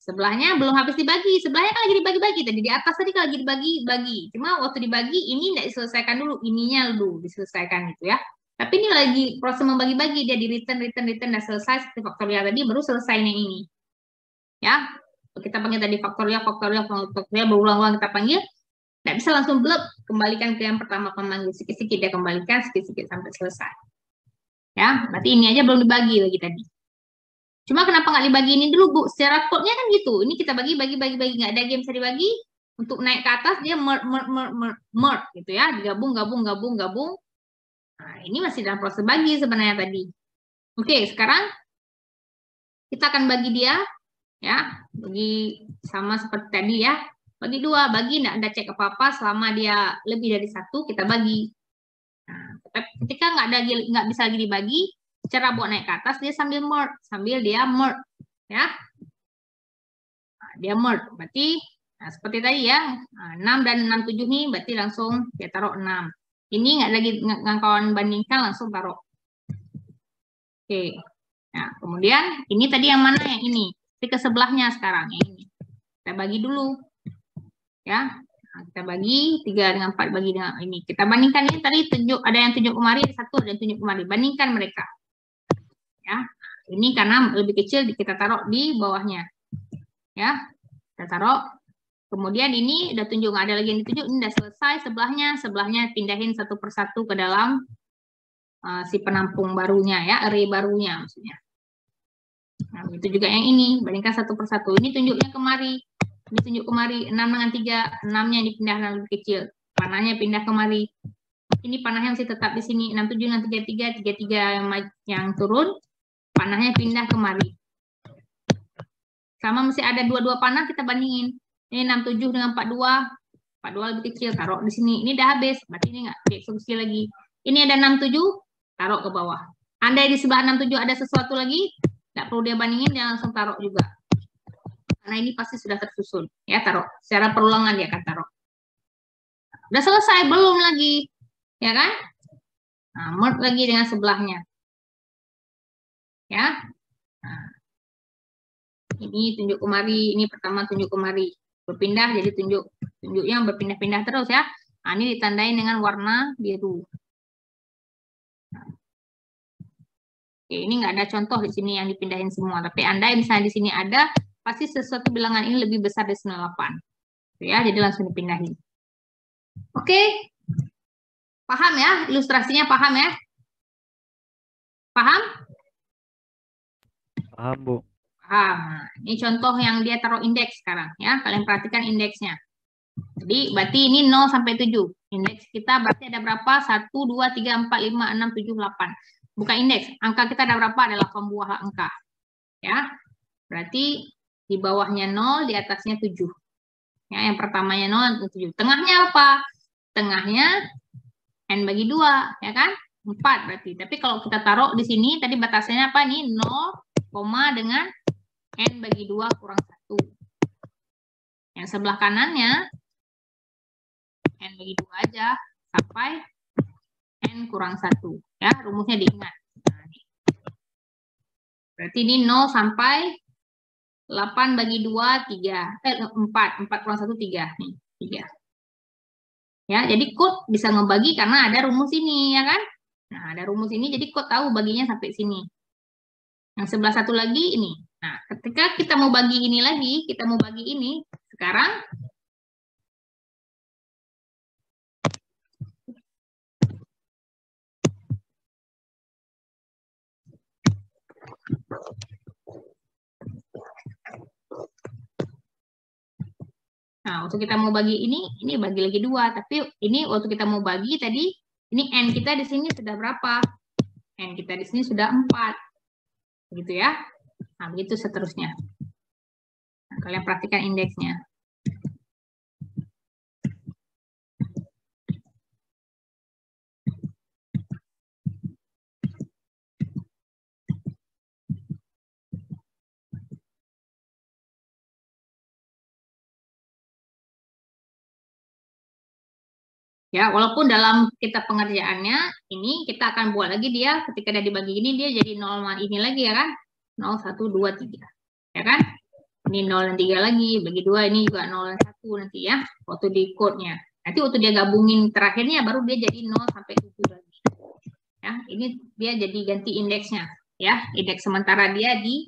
sebelahnya belum habis dibagi. Sebelahnya kan lagi dibagi-bagi. Tadi di atas tadi kan lagi dibagi-bagi. Cuma waktu dibagi, ini tidak diselesaikan dulu. Ininya dulu diselesaikan gitu ya. Tapi ini lagi proses membagi-bagi. Dia di return, udah selesai. Seperti faktorial tadi, baru selesainya ini. Ya, kita panggil tadi faktorial, berulang-ulang kita panggil. Tidak bisa langsung blok, kembalikan ke yang pertama pemanggil sedikit-sedikit, dia kembalikan sedikit-sedikit sampai selesai. Ya, berarti ini aja belum dibagi lagi tadi. Cuma kenapa nggak dibagi ini dulu, Bu? Secara code-nya kan gitu. Ini kita bagi, nggak ada game bisa dibagi. Untuk naik ke atas dia merge gitu ya, digabung. Nah, ini masih dalam proses bagi sebenarnya tadi. Oke, sekarang kita akan bagi dia, ya, bagi sama seperti tadi ya. Bagi 2, bagi nggak ada cek apa-apa, selama dia lebih dari 1 kita bagi. Nah, ketika nggak bisa lagi dibagi, cara buat naik ke atas dia sambil dia merge, ya. Nah, dia merge, berarti nah, seperti tadi ya, 6 dan 67 nih, berarti langsung dia taruh 6. Ini nggak lagi kawan bandingkan, langsung taruh. Oke, nah kemudian ini tadi yang mana, yang ini, ke sebelahnya sekarang, yang ini. Kita bagi dulu. Ya, nah, kita bagi 3 dengan 4 bagi dengan ini. Kita bandingkan ini tadi ada yang tunjuk kemari, 1 ada yang tunjuk kemari. Bandingkan mereka. Ya, ini karena lebih kecil kita taruh di bawahnya. Ya, kita taruh. Kemudian ini udah tunjuk, nggak ada lagi yang ditunjuk, ini udah selesai sebelahnya pindahin satu persatu ke dalam si penampung barunya ya, array barunya maksudnya. Nah, itu juga yang ini, bandingkan satu persatu. Ini tunjuknya kemari. Ini tunjuk kemari, 6 dengan 3, 6-nya dipindah lebih kecil. Panahnya pindah kemari. Ini panahnya masih tetap di sini, 67 dengan 33 yang turun, panahnya pindah kemari. Sama masih ada 2 panah, kita bandingin. Ini 67 dengan 42, 42 lebih kecil, taruh di sini. Ini udah habis, berarti ini nggak dieksekusi lagi. Ini ada 67, taruh ke bawah. Andai di sebelah 67 ada sesuatu lagi, nggak perlu dia bandingin, dia langsung taruh juga. karena ini pasti sudah tersusun. Ya, taruh. Secara perulangan dia akan taruh. Udah selesai, belum lagi. Ya kan? Nah, merge lagi dengan sebelahnya. Ya. Nah, ini tunjuk kemari, ini pertama tunjuk kemari. Berpindah jadi tunjuknya berpindah-pindah terus ya. Nah, ini ditandai dengan warna biru. Oke, ini nggak ada contoh di sini yang dipindahin semua. Tapi andai misalnya di sini ada, pasti sesuatu bilangan ini lebih besar dari 98. Ya, jadi langsung dipindahin. Oke. Paham ya? Ilustrasinya paham ya? Paham? Paham, Bu. Paham. Nah, ini contoh yang dia taruh indeks sekarang ya. Kalian perhatikan indeksnya. Jadi berarti ini 0 sampai 7. Indeks kita berarti ada berapa? 1, 2, 3, 4, 5, 6, 7, 8. Bukan indeks. Angka kita ada berapa? Adalah pembuah angka. Ya. Berarti di bawahnya 0, di atasnya 7. Ya, yang pertamanya 0, 7. Tengahnya apa? Tengahnya N bagi 2, ya kan? 4 berarti. Tapi kalau kita taruh di sini, tadi batasannya apa nih? 0, dengan N bagi 2 kurang 1. Yang sebelah kanannya, N bagi 2 aja, sampai N kurang 1. Ya, rumusnya diingat. Nah, berarti ini 0 sampai 8 bagi 2, 3. 4 kurang 1, 3. Nih, 3. Ya, jadi code bisa ngebagi karena ada rumus ini, ya kan? Nah, ada rumus ini, jadi code tahu baginya sampai sini. Yang sebelah satu lagi ini. Nah, ketika kita mau bagi ini lagi, kita mau bagi ini, sekarang nah, waktu kita mau bagi ini bagi lagi 2. Tapi ini waktu kita mau bagi tadi, ini N kita di sini sudah berapa? N kita di sini sudah 4. Begitu ya. Nah, begitu seterusnya. Nah, kalian perhatikan indeksnya. Ya, walaupun dalam kita pengerjaannya ini kita akan buat lagi dia ketika dia dibagi ini dia jadi 0 ini lagi ya kan? 0, 1, 2, 3. Ya kan? Ini 0 dan 3 lagi, bagi 2 ini juga 0 dan 1 nanti ya, waktu di code-nya. Nanti waktu dia gabungin terakhirnya baru dia jadi 0 sampai 7 lagi. Ya, ini dia jadi ganti indeksnya ya. Indeks sementara dia di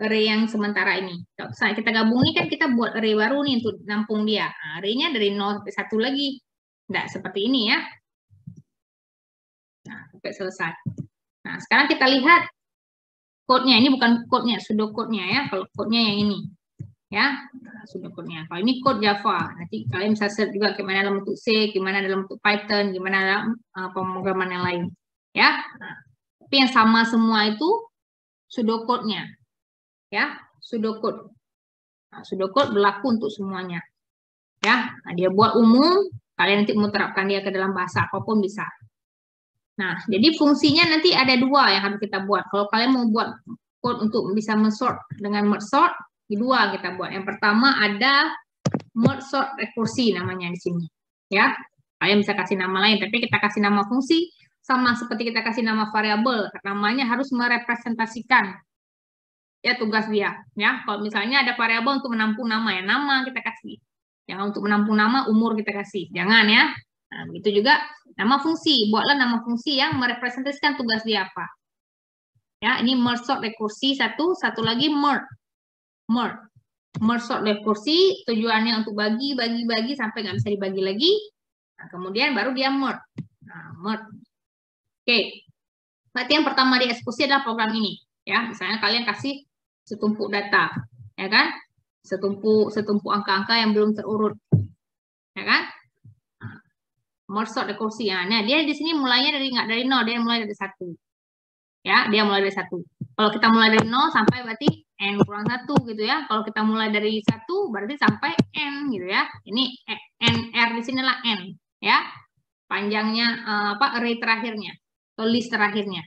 array yang sementara ini. Kalau kita gabungin kan kita buat array baru nih untuk nampung dia. Nah, array-nya dari 0 sampai 1 lagi. Tidak seperti ini ya. Nah, sampai selesai. Nah, sekarang kita lihat code-nya. Ini bukan code-nya, pseudocode-nya ya. Kalau code-nya yang ini. Ya, pseudocode-nya. Kalau ini code Java. Nanti kalian bisa search juga gimana dalam bentuk C, gimana dalam bentuk Python, gimana dalam pemrograman yang lain. Ya. Nah, tapi yang sama semua itu pseudocode-nya. Ya, pseudocode. Nah, pseudocode berlaku untuk semuanya. Ya, nah, dia buat umum. Kalian nanti mau terapkan dia ke dalam bahasa apapun bisa. Nah, jadi fungsinya nanti ada 2 yang harus kita buat. Kalau kalian mau buat code untuk bisa men-sort dengan merge sort, di 2 kita buat. Yang pertama ada merge sort rekursi namanya di sini. Ya, kalian bisa kasih nama lain, tapi kita kasih nama fungsi sama seperti kita kasih nama variabel. Namanya harus merepresentasikan ya tugas dia. Ya, kalau misalnya ada variabel untuk menampung nama ya nama kita kasih. Jangan untuk menampung nama, umur kita kasih. Jangan ya. Nah, begitu juga nama fungsi. Buatlah nama fungsi yang merepresentasikan tugas dia apa. Ya, ini merge sort rekursi satu lagi merge. Merge sort rekursi tujuannya untuk bagi sampai nggak bisa dibagi lagi. Nah, kemudian baru dia merge. Nah, merge. Oke. Berarti yang pertama dieksekusi adalah program ini. Ya, misalnya kalian kasih setumpuk data, ya kan? Setumpuk angka-angka yang belum terurut, ya kan? Merge sort rekursi ya. Nah, dia di sini mulainya nggak dari 0, dia mulai dari 1. Ya, dia mulai dari 1. Kalau kita mulai dari 0 sampai berarti N kurang 1 gitu ya. Kalau kita mulai dari 1 berarti sampai N gitu ya. Ini NR di sinilah N ya. Panjangnya array terakhirnya atau list terakhirnya.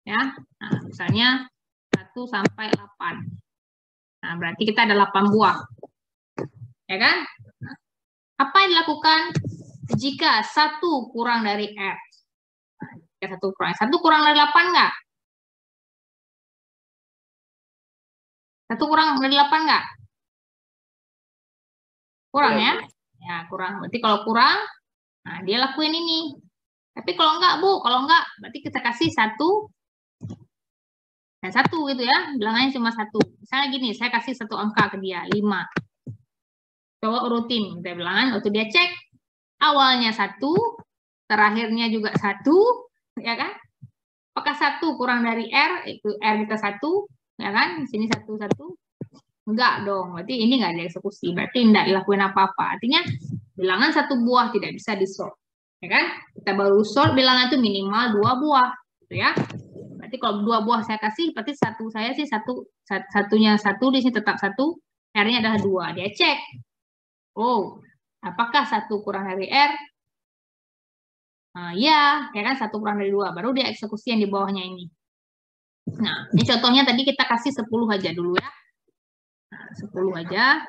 Ya. Nah, misalnya 1, 1 sampai 8. Nah, berarti kita ada 8 buah. Ya kan? Nah, apa yang dilakukan jika 1 kurang dari R? Nah, jika 1 kurang dari 8 enggak? 1 kurang dari 8 enggak? Kurang ya? Ya, kurang. Berarti kalau kurang, nah dia lakuin ini. Tapi kalau enggak, Bu, kalau enggak, berarti kita kasih 1 dan 1 gitu ya. Bilangannya cuma 1. Misalnya gini, saya kasih 1 angka ke dia, 5. Coba urutin, kita bilangan, waktu dia cek, awalnya 1, terakhirnya juga 1, ya kan? Apakah 1 kurang dari R, itu R kita 1, ya kan? Di sini 1, 1. Enggak dong, berarti ini enggak dieksekusi, berarti enggak dilakuin apa-apa. Artinya bilangan 1 buah tidak bisa di-sort, ya kan? Kita baru sort bilangan itu minimal 2 buah, gitu ya. Berarti kalau 2 buah saya kasih, berarti 1 saya sih satunya 1, di sini tetap 1, R-nya adalah 2. Dia cek, oh, apakah 1 kurang dari R? Nah, ya kan 1 kurang dari 2, baru dia eksekusi yang di bawahnya ini. Nah, ini contohnya tadi kita kasih 10 aja dulu ya. Nah, 10 aja.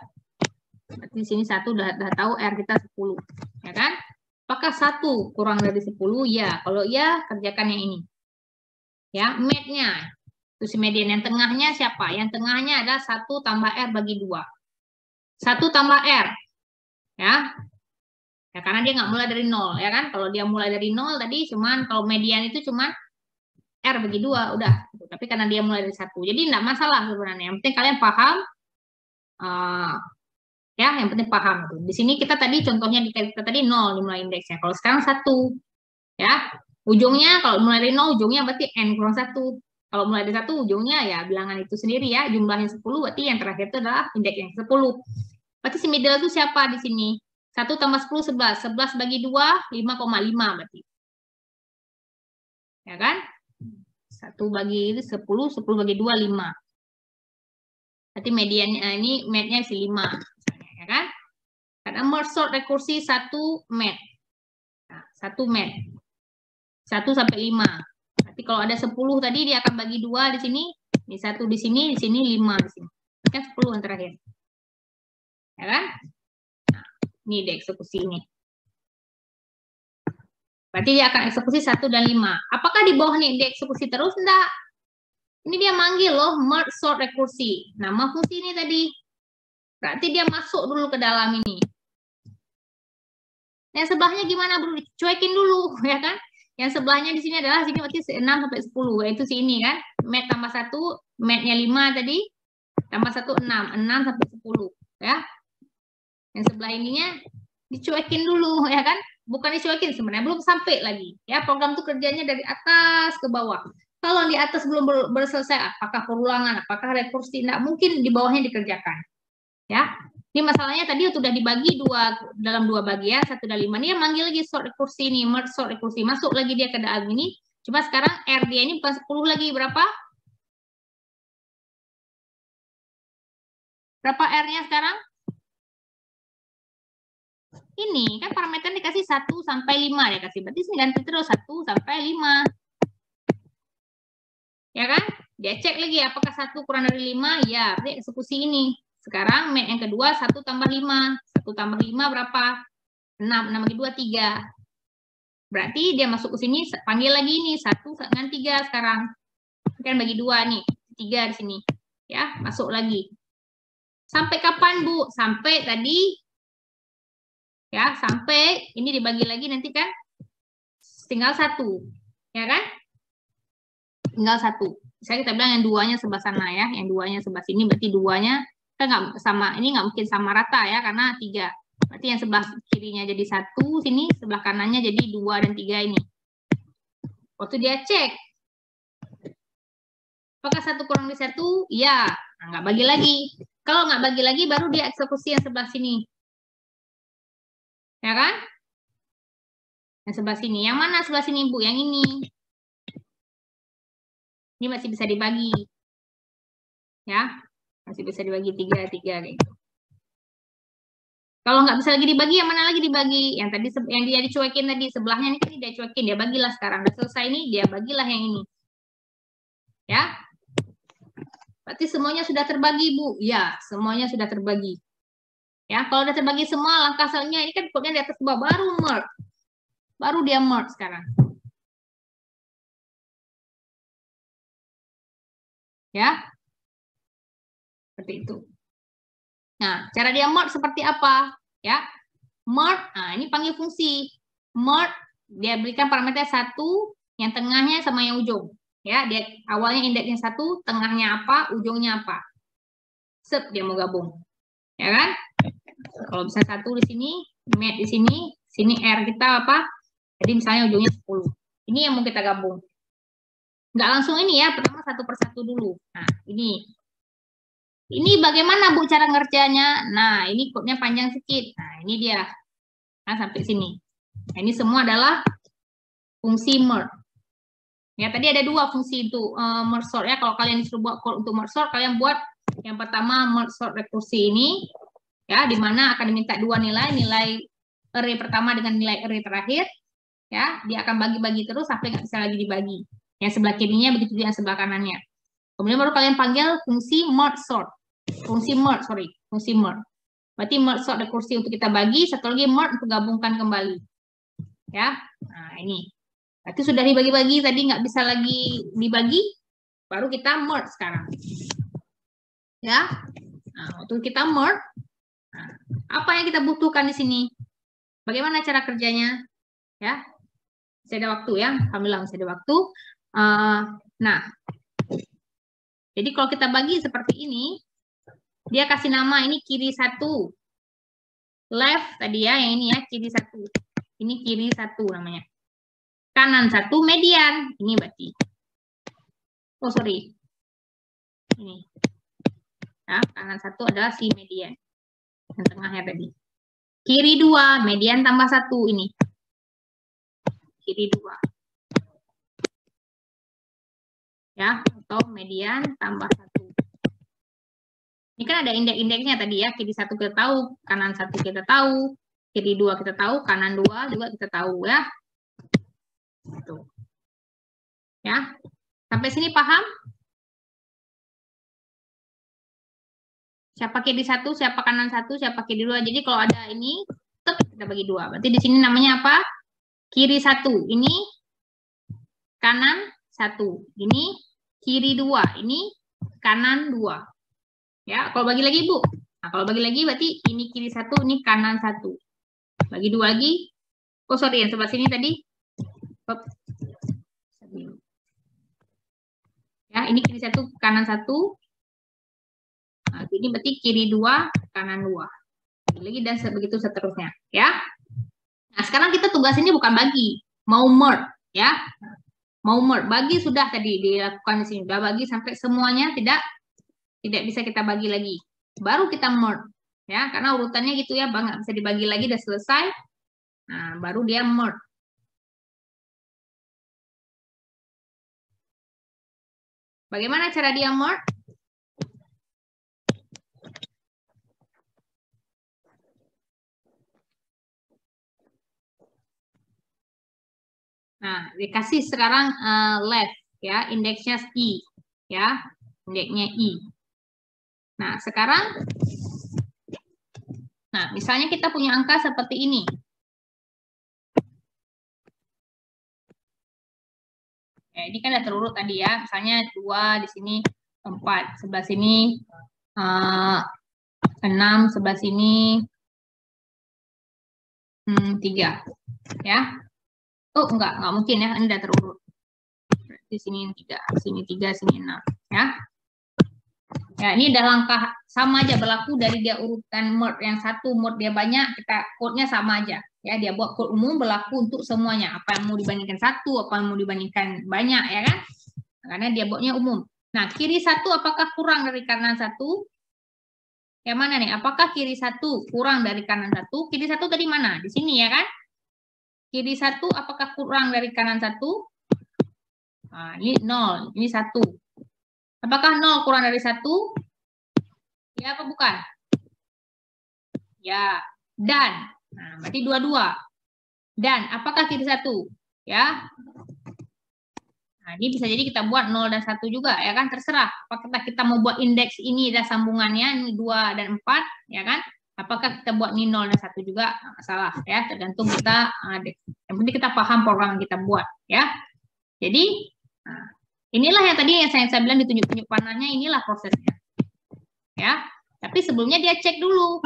Berarti di sini 1 udah tahu R kita 10, ya kan? Apakah 1 kurang dari 10? Ya, kalau ya kerjakan yang ini. Ya, med-nya. Terus median yang tengahnya siapa? Yang tengahnya adalah 1 tambah R bagi 2. 1 tambah R. Ya. Ya, karena dia nggak mulai dari 0, ya kan? Kalau dia mulai dari 0 tadi cuman, kalau median itu cuman R bagi 2, udah. Tapi karena dia mulai dari 1, jadi nggak masalah sebenarnya. Yang penting kalian paham. Ya, yang penting paham. Di sini kita tadi contohnya kita tadi 0 dimulai indeksnya. Kalau sekarang 1. Ya. Ujungnya kalau mulai dari 0 ujungnya berarti N kurang 1. Kalau mulai dari 1 ujungnya ya bilangan itu sendiri ya. Jumlahnya 10 berarti yang terakhir itu adalah indeks yang 10. Berarti si middle itu siapa di sini? 1 tambah 10 11. 11 bagi 2 5,5 berarti. Ya kan? 1 bagi 10, 10 bagi 2 5. Berarti mediannya ini med-nya si 5. Ya kan? Karena merge sort rekursi 1 med. Nah, 1 med. 1 sampai 5. Berarti kalau ada 10 tadi dia akan bagi 2 di sini, ini 1 di sini 5 di sini. Kan 10 yang terakhir. Ya kan? Nah, ini dieksekusi ini. Berarti dia akan eksekusi 1 dan 5. Apakah di bawah nih dieksekusi terus? Enggak. Ini dia manggil loh, merge sort rekursi. Nama fungsi ini tadi. Berarti dia masuk dulu ke dalam ini. Yang sebelahnya gimana, Bro? Cuekin dulu, ya kan? Yang sebelahnya di sini adalah sini berarti 6 sampai 10, yaitu sini kan. Med tambah 1, med-nya 5 tadi, tambah 1 6 sampai 10, ya. Yang sebelah ininya dicuekin dulu, ya kan? Bukan dicuekin, sebenarnya belum sampai lagi. Ya, program itu kerjanya dari atas ke bawah. Kalau di atas belum selesai, apakah perulangan, apakah rekursi, enggak mungkin di bawahnya dikerjakan. Ya. Ini masalahnya tadi sudah dibagi dalam 2 bagian, 1 dan 5. Ini manggil lagi sort rekursi ini, merge sort rekursi. Masuk lagi dia ke dalam ini. Cuma sekarang R dia ini bukan 10 lagi, berapa? Berapa R-nya sekarang? Ini kan parameter dikasih 1 sampai 5 dia kasih. Berarti ganti terus 1 sampai 5. Ya kan? Dia cek lagi apakah 1 kurang dari 5? Ya, berarti eksekusi ini. Sekarang med yang kedua 1 tambah 5. 1 tambah 5 berapa? 6. 6 bagi 2 3. Berarti dia masuk ke sini, panggil lagi ini 1 dengan 3 sekarang. Kan bagi 2 nih, 3 di sini. Ya, masuk lagi. Sampai kapan, Bu? Sampai tadi ya, sampai ini dibagi lagi nanti kan tinggal 1. Ya kan? Tinggal 1. Misalnya kita bilang yang 2-nya sebelah sana ya, yang 2-nya sebelah sini berarti 2-nya kan nggak sama, ini nggak mungkin sama rata ya karena 3. Berarti yang sebelah kirinya jadi 1 sini, sebelah kanannya jadi 2 dan 3 ini. Waktu dia cek apakah 1 kurang dari 1? Iya, nah, nggak bagi lagi. Kalau nggak bagi lagi baru dia eksekusi yang sebelah sini. Ya kan? Yang sebelah sini. Yang mana sebelah sini, Bu? Yang ini. Ini masih bisa dibagi. Ya, masih bisa dibagi 3 gitu. Kalau nggak bisa lagi dibagi, yang mana lagi dibagi? Yang tadi yang dia dicuekin tadi sebelahnya ini kan dia cuekin, dia bagilah sekarang. Udah selesai ini, dia bagilah yang ini. Ya. Berarti semuanya sudah terbagi, Bu. Ya, semuanya sudah terbagi. Ya, kalau udah terbagi semua, langkah selanjutnya ini kan code-nya di atas bawah, baru merge. Baru dia merge sekarang. Ya, seperti itu. Nah, cara dia merge seperti apa? Ya, merge, nah ini panggil fungsi. Merge, dia berikan parameter 1, yang tengahnya sama yang ujung. Ya, dia awalnya indeksnya 1, tengahnya apa, ujungnya apa. Sep, dia mau gabung. Ya kan? Kalau misalnya 1 di sini, mat di sini R kita apa? Jadi misalnya ujungnya 10. Ini yang mau kita gabung. Nggak langsung ini ya, pertama satu persatu dulu. Nah, ini. Ini bagaimana Bu cara ngerjanya? Nah, ini kodenya panjang sedikit. Nah, ini dia. Nah, sampai sini. Nah, ini semua adalah fungsi merge. Ya, tadi ada 2 fungsi itu merge sort ya. Kalau kalian disuruh buat code untuk merge sort, kalian buat yang pertama merge sort rekursi ini. Ya, di mana akan diminta 2 nilai array pertama dengan nilai array terakhir. Ya, dia akan bagi-bagi terus sampai nggak bisa lagi dibagi. Yang sebelah kirinya begitu juga yang sebelah kanannya. Kemudian baru kalian panggil fungsi merge sort. Fungsi merge. Berarti merge sort rekursi untuk kita bagi, satu lagi merge untuk gabungkan kembali. Ya, nah ini. Berarti sudah dibagi-bagi, tadi nggak bisa lagi dibagi, baru kita merge sekarang. Ya, nah, untuk kita merge, nah, apa yang kita butuhkan di sini? Bagaimana cara kerjanya? Ya, masih ada waktu ya, alhamdulillah masih ada waktu. Nah, jadi kalau kita bagi seperti ini, dia kasih nama ini kiri 1, left tadi ya, yang ini ya kiri 1. Ini kiri 1 namanya. Kanan 1 median. Ini berarti. Oh sorry. Ini. Nah, kanan 1 adalah si median. Yang tengahnya tadi. Kiri 2, median tambah 1 ini. Kiri 2. Ya, atau median tambah 1. Ini kan ada indeks-indeksnya tadi ya. Kiri 1 kita tahu, kanan 1 kita tahu, kiri 2 kita tahu, kanan 2 juga kita tahu ya. Tuh. Ya. Sampai sini paham? Siapa kiri 1, siapa kanan 1, siapa kiri 2. Jadi kalau ada ini, kita bagi 2. Berarti di sini namanya apa? Kiri 1. Ini kanan 1. Ini kiri 2. Ini kanan 2. Ya, kalau bagi lagi, Bu. Nah, kalau bagi lagi berarti ini kiri 1, ini kanan 1. Bagi 2 lagi. Oh, sorry, yang sebelah sini tadi. Ya, ini kiri 1, kanan 1. Nah, ini berarti kiri 2, kanan 2. Lagi dan begitu seterusnya, ya. Nah, sekarang kita tugas ini bukan bagi, mau merge, ya. Mau merge, bagi sudah tadi dilakukan di sini, sudah bagi sampai semuanya tidak bisa kita bagi lagi. Baru kita merge, ya, karena urutannya gitu ya, Bang, nggak bisa dibagi lagi, udah selesai. Nah, baru dia merge. Bagaimana cara dia merge? Nah, dikasih sekarang left ya, indeksnya I ya, indeksnya I. Nah, sekarang misalnya kita punya angka seperti ini. Ya, ini kan ada terurut tadi ya, misalnya 2 di sini 4, sebelah sini 6, sebelah sini 3 ya. Oh, enggak mungkin ya, ini udah terurut. Di sini 3, sini 3, sini 6 ya. Ya, ini udah langkah sama aja berlaku dari dia urutan merge yang satu, merge dia banyak, kita code-nya sama aja. Ya, dia buat code umum berlaku untuk semuanya. Apa yang mau dibandingkan 1, apa yang mau dibandingkan banyak ya kan? Karena dia buatnya umum. Nah, kiri 1 apakah kurang dari kanan 1? Yang mana nih? Apakah kiri 1 kurang dari kanan 1? Kiri 1 tadi mana? Di sini ya kan? Kiri 1 apakah kurang dari kanan 1? Nah, ini 0, ini 1. Apakah 0 kurang dari 1? Ya apa bukan? Ya, dan. Nah, berarti 22. Dan apakah kiri 1? Ya. Nah, ini bisa jadi kita buat 0 dan 1 juga, ya kan? Terserah. Apakah kita mau buat indeks ini ada sambungannya, ini 2 dan 4, ya kan? Apakah kita buat ini 0 dan 1 juga? Nggak masalah, ya. Tergantung kita, yang penting kita paham program yang kita buat, ya. Jadi, inilah yang tadi yang saya bilang ditunjuk-tunjuk panahnya, inilah prosesnya. Ya, tapi sebelumnya dia cek dulu.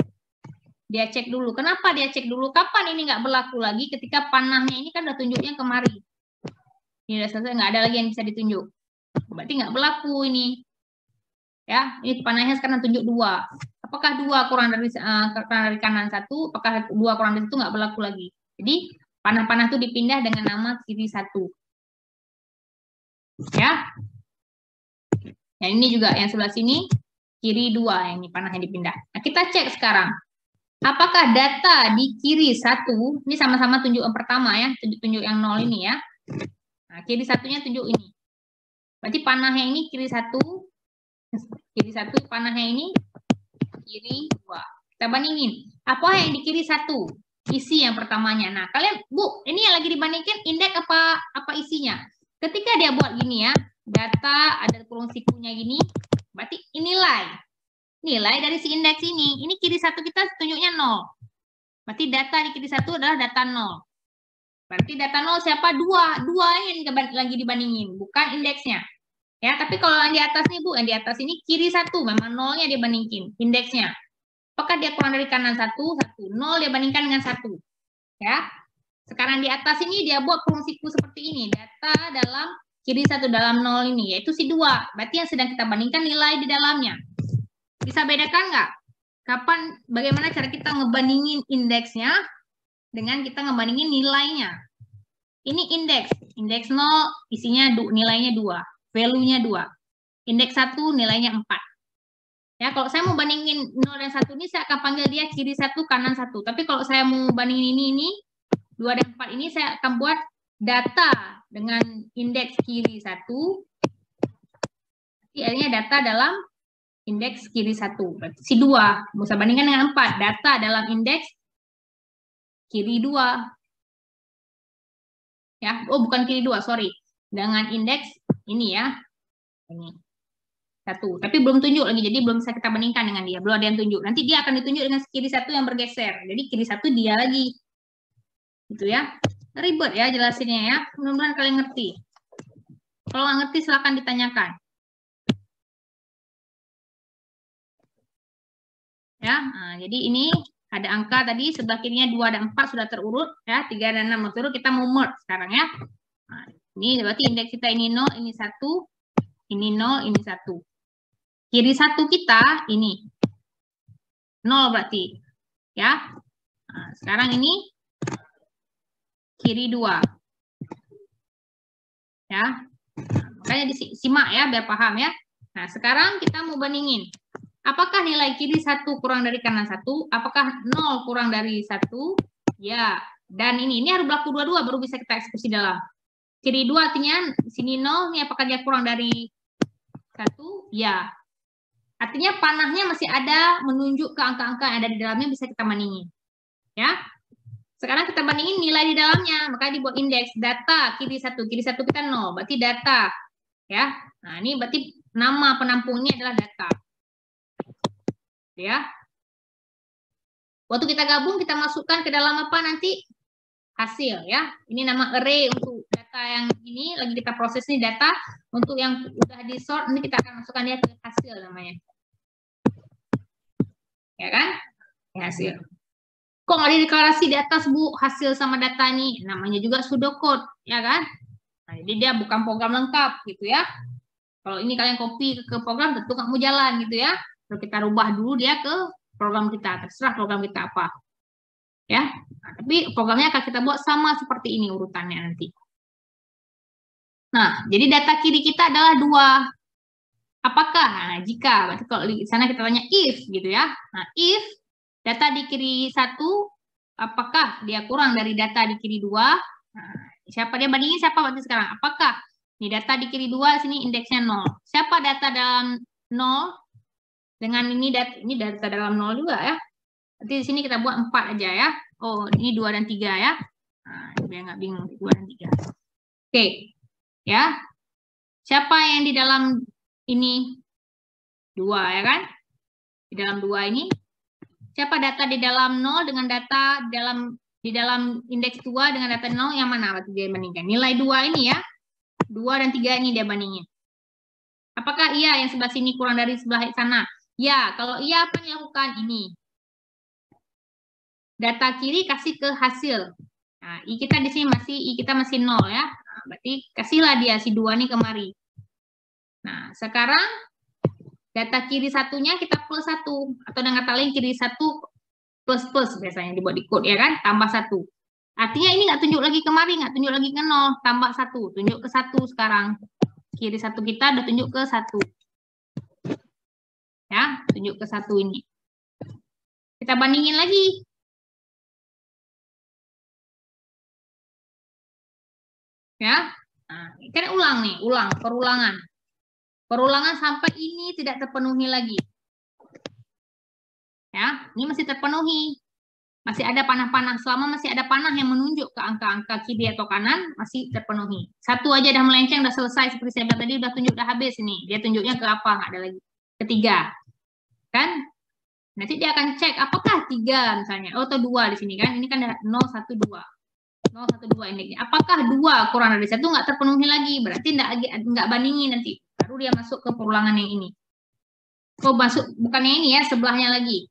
Dia cek dulu. Kenapa dia cek dulu? Kapan ini nggak berlaku lagi ketika panahnya ini kan udah tunjuknya kemari. Ini udah selesai, nggak ada lagi yang bisa ditunjuk. Berarti nggak berlaku ini. Ya, ini panahnya sekarang tunjuk 2. Apakah 2 kurang dari kanan 1? Apakah 2 kurang dari itu nggak berlaku lagi? Jadi panah-panah itu dipindah dengan nama kiri 1. Ya. Yang ini juga yang sebelah sini kiri 2, yang ini panahnya dipindah. Nah, kita cek sekarang. Apakah data di kiri 1, ini sama-sama tunjuk yang pertama ya, tunjuk yang 0 ini ya. Nah, kiri satunya tunjuk ini. Berarti panahnya ini kiri 1, panahnya ini kiri 2. Kita bandingin. Apa yang di kiri 1? Isi yang pertamanya. Nah, kalian, Bu, ini yang lagi dibandingkan indeks apa isinya? Ketika dia buat gini ya, data ada kurung sikunya gini, berarti nilai dari si indeks ini. Ini kiri 1 kita tunjuknya 0. Berarti data di kiri 1 adalah data 0. Berarti data 0 siapa? 2. 2 yang lagi dibandingin, bukan indeksnya. Ya, tapi kalau yang di atas nih, Bu, yang di atas ini kiri 1, memang 0-nya dia bandingin, indeksnya. Apakah dia kurang dari kanan 1? 1. 0 dia bandingkan dengan 1. Ya. Sekarang di atas ini dia buat kurung siku seperti ini. Data dalam kiri 1 dalam 0 ini, yaitu si 2. Berarti yang sedang kita bandingkan nilai di dalamnya. Bisa bedakan nggak? Bagaimana cara kita ngebandingin indeksnya dengan kita ngebandingin nilainya? Ini indeks 0 isinya nilainya 2, value-nya 2. Indeks 1 nilainya 4. Ya, kalau saya mau bandingin 0 dan 1 ini saya akan panggil dia kiri 1 kanan 1. Tapi kalau saya mau bandingin ini 2 dan 4 ini saya akan buat data dengan indeks kiri 1. Artinya data dalam indeks kiri 1. Berarti si 2. Bisa bandingkan dengan 4. Data dalam indeks kiri 2. Ya, oh bukan kiri 2, sorry. Dengan indeks ini ya. Ini. 1. Tapi belum tunjuk lagi, jadi belum bisa kita bandingkan dengan dia. Belum ada yang tunjuk. Nanti dia akan ditunjuk dengan kiri 1 yang bergeser. Jadi kiri 1 dia lagi. Gitu ya. Ribet ya jelasinnya ya. Mudah-mudahan kalian ngerti. Kalau nggak ngerti silakan ditanyakan. Ya, nah, jadi ini ada angka tadi sebelah kirinya 2 dan 4 sudah terurut ya, 3 dan 6 terurut, kita mau merge sekarang ya. Nah, ini berarti indeks kita ini 0, ini 1, ini 0, ini 1. Kiri 1 kita ini 0 berarti. Ya. Nah, sekarang ini kiri 2. Ya. Nah, makanya disimak ya biar paham ya. Nah, sekarang kita mau bandingin. Apakah nilai kiri 1 kurang dari kanan 1? Apakah 0 kurang dari 1? Ya. Dan ini harus berlaku dua-dua baru bisa kita eksekusi dalam. Kiri 2 artinya sini 0, ini apakah dia kurang dari 1? Ya. Artinya panahnya masih ada menunjuk ke angka-angka yang ada di dalamnya, bisa kita bandingin. Ya. Sekarang kita bandingin nilai di dalamnya, makanya dibuat indeks data kiri 1. Kiri 1 kita 0, berarti data. Ya. Nah, ini berarti nama penampung ini adalah data. Ya. Waktu kita gabung kita masukkan ke dalam apa nanti? Hasil ya. Ini nama array untuk data yang ini lagi kita proses nih, data untuk yang udah di sort ini kita akan masukkan dia ke hasil namanya. Ya kan? Ya, hasil. Kok nggak dideklarasi di atas, Bu, hasil sama data ini? Namanya juga pseudocode, ya kan? Nah, jadi dia bukan program lengkap gitu ya. Kalau ini kalian copy ke program tentu nggak mau jalan gitu ya. Lalu kita rubah dulu dia ke program kita, terserah program kita apa. Ya. Nah, tapi programnya akan kita buat sama seperti ini urutannya nanti. Nah, jadi data kiri kita adalah 2. Apakah? Nah, jika, berarti kalau di sana kita tanya if gitu ya. Nah, if data di kiri 1, apakah dia kurang dari data di kiri 2? Nah, siapa dia bandingin siapa berarti sekarang? Apakah ini data di kiri 2 sini indeksnya 0. Siapa data dalam 0? Dengan ini data dalam 0 juga ya. Nanti di sini kita buat 4 aja ya. Oh, ini 2 dan 3 ya. Nah, biar nggak bingung 2 dan 3. Oke. Ya. Siapa yang di dalam ini? 2, ya kan? Di dalam 2 ini. Siapa data di dalam 0 dengan data di dalam indeks 2 dengan data 0 yang mana waktu dia bandingkan? Nilai 2 ini ya. 2 dan 3 ini dia bandingin. Apakah iya yang sebelah sini kurang dari sebelah sana? Ya, kalau iya apa yang dilakukan? Ini. Data kiri kasih ke hasil. Nah, I kita di sini masih 0 ya. Nah, berarti kasihlah dia si 2 nih kemari. Nah, sekarang data kiri satunya kita plus 1. Atau dengan kata lain kiri 1 plus biasanya dibuat di code ya kan, tambah 1. Artinya ini nggak tunjuk lagi kemari, nggak tunjuk lagi ke 0, tambah 1, tunjuk ke 1 sekarang. Kiri 1 kita udah tunjuk ke 1. Ya, tunjuk ke 1 ini. Kita bandingin lagi. Ya, nah, kan ulang perulangan. Perulangan sampai ini tidak terpenuhi lagi. Ya, ini masih terpenuhi. Masih ada panah-panah. Selama masih ada panah yang menunjuk ke angka-angka kiri atau kanan, masih terpenuhi. 1 aja udah melenceng, udah selesai. Seperti saya bilang tadi, udah tunjuk, udah habis ini. Dia tunjuknya ke apa? Nggak ada lagi. Ketiga. Kan? Nanti dia akan cek apakah 3 misalnya. Oh, atau 2 di sini kan. Ini kan ada 0, 1, 2. 0, 1, 2 indeksnya. Apakah 2 kurang dari 1 nggak terpenuhi lagi? Berarti nggak bandingin nanti. Baru dia masuk ke perulangan yang ini. Oh, masuk bukannya ini ya, sebelahnya lagi.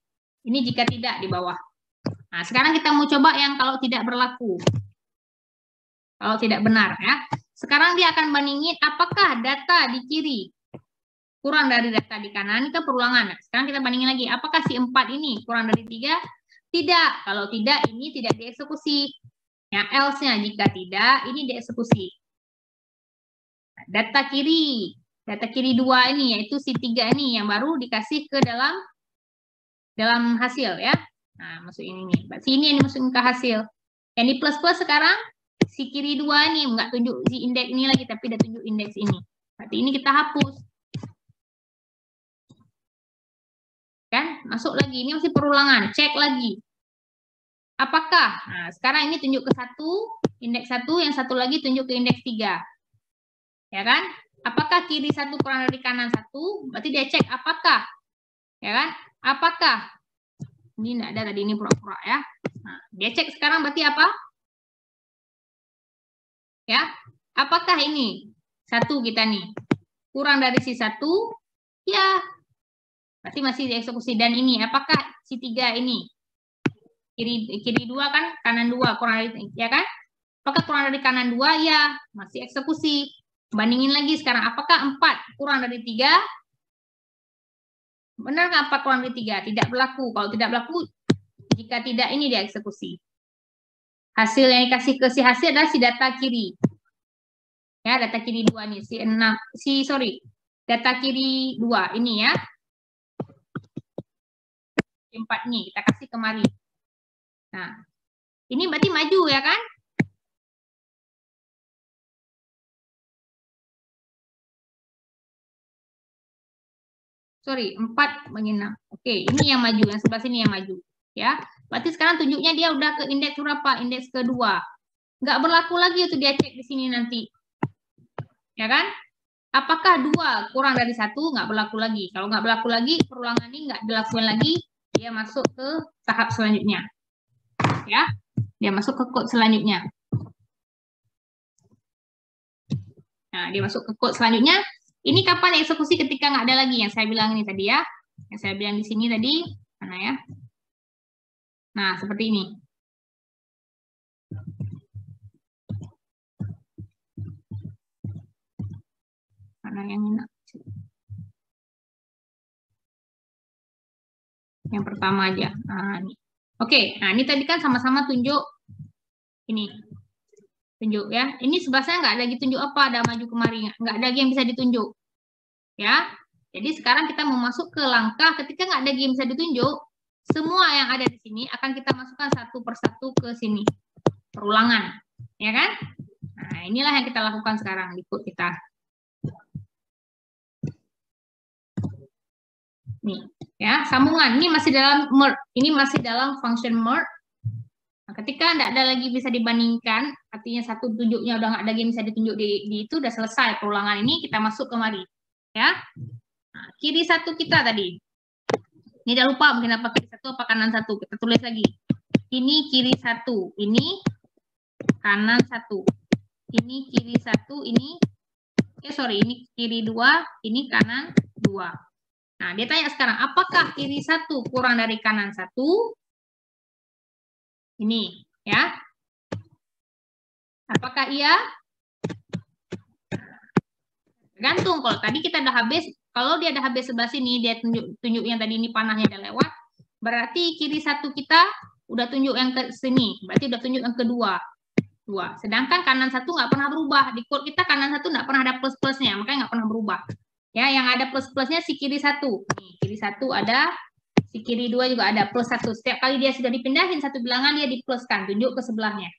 Ini jika tidak di bawah. Nah, sekarang kita mau coba yang kalau tidak berlaku. Kalau tidak benar ya. Sekarang dia akan bandingin apakah data di kiri kurang dari data di kanan. Ini kan perulangan. Nah, sekarang kita bandingin lagi. Apakah si 4 ini kurang dari 3? Tidak. Kalau tidak, ini tidak dieksekusi. Yang else-nya jika tidak, ini dieksekusi. Nah, data kiri 2 ini yaitu si 3 ini yang baru dikasih ke dalam hasil ya. Nah, masuk ini nih. Berarti ini yang dimasukin ke hasil. Yang di plus sekarang si kiri 2 ini nggak tunjuk si indeks ini lagi, tapi udah tunjuk indeks ini. Berarti ini kita hapus. Kan? Masuk lagi. Ini masih perulangan. Cek lagi. Apakah? Nah, sekarang ini tunjuk ke 1, indeks 1, yang satu lagi tunjuk ke indeks 3. Ya kan? Apakah kiri 1 kurang dari kanan 1? Berarti dia cek apakah. Ya kan? Apakah? Ini enggak ada tadi, ini pura-pura ya. Nah, dia cek sekarang berarti apa? Ya. Apakah ini 1 kita nih kurang dari si 1? Ya. Berarti masih dieksekusi. Dan ini apakah si 3 ini? Kiri 2 kan, kanan 2 kurang dari, ya kan? Apakah kurang dari kanan 2? Ya, masih eksekusi. Bandingin lagi sekarang, apakah 4 kurang dari 3? Benar nggak 4 kurang dari 3? Tidak berlaku. Kalau tidak berlaku, jika tidak ini dia eksekusi. Hasil yang dikasih ke si hasil adalah si data kiri. Ya, data kiri 2 nih, data kiri 2 ini ya. 4 nih, kita kasih kemari. Nah, ini berarti maju ya kan? Sorry, 4 menginap. Oke, ini yang maju, yang sebelah sini yang maju. Ya, berarti sekarang tunjuknya dia udah ke indeks berapa? Indeks kedua. Nggak berlaku lagi itu dia cek di sini nanti. Ya kan? Apakah 2 kurang dari 1? Nggak berlaku lagi. Kalau nggak berlaku lagi, perulangan ini nggak dilakukan lagi, dia masuk ke tahap selanjutnya. Ya, dia masuk ke code selanjutnya. Nah, dia masuk ke code selanjutnya. Ini kapan eksekusi ketika nggak ada lagi yang saya bilang ini tadi ya. Yang saya bilang di sini tadi, mana ya? Nah, seperti ini. Mana yang ini? Yang pertama aja. Nah, ini. Oke, nah ini tadi kan sama-sama tunjuk ini. Tunjuk ya. Ini sebelah saya nggak ada lagi tunjuk apa, ada maju kemari, nggak ada lagi yang bisa ditunjuk. Ya. Jadi sekarang kita mau masuk ke langkah ketika nggak ada lagi yang bisa ditunjuk, semua yang ada di sini akan kita masukkan satu persatu ke sini. Perulangan. Ya kan? Nah, inilah yang kita lakukan sekarang di code kita. Nih, ya, sambungan. Ini masih dalam merge. Ini masih dalam function merge. Nah, ketika tidak ada lagi bisa dibandingkan, artinya satu tunjuknya udah nggak ada lagi bisa ditunjuk di itu, udah selesai perulangan ini, kita masuk kemari. Ya, nah, kiri satu kita tadi. Ini udah lupa mungkin apa kiri satu apa kanan satu. Kita tulis lagi. Ini kiri satu, ini kanan satu. Ini kiri satu, ini ini kiri dua, ini kanan dua. Nah, dia tanya sekarang, apakah kiri satu kurang dari kanan satu? Ini, ya. Apakah iya? Tergantung. Kalau tadi kita udah habis, kalau dia udah habis sebelah sini, dia tunjuk yang tadi ini panahnya udah lewat, berarti kiri satu kita udah tunjuk yang ke sini, berarti udah tunjuk yang kedua. Dua. Sedangkan kanan satu nggak pernah berubah. Di code kita kanan satu nggak pernah ada plus-plusnya, makanya nggak pernah berubah. Ya, yang ada plus-plusnya si kiri satu. Nih, kiri satu ada, si kiri dua juga ada plus satu. Setiap kali dia sudah dipindahin satu bilangan, dia dipluskan, tunjuk ke sebelahnya.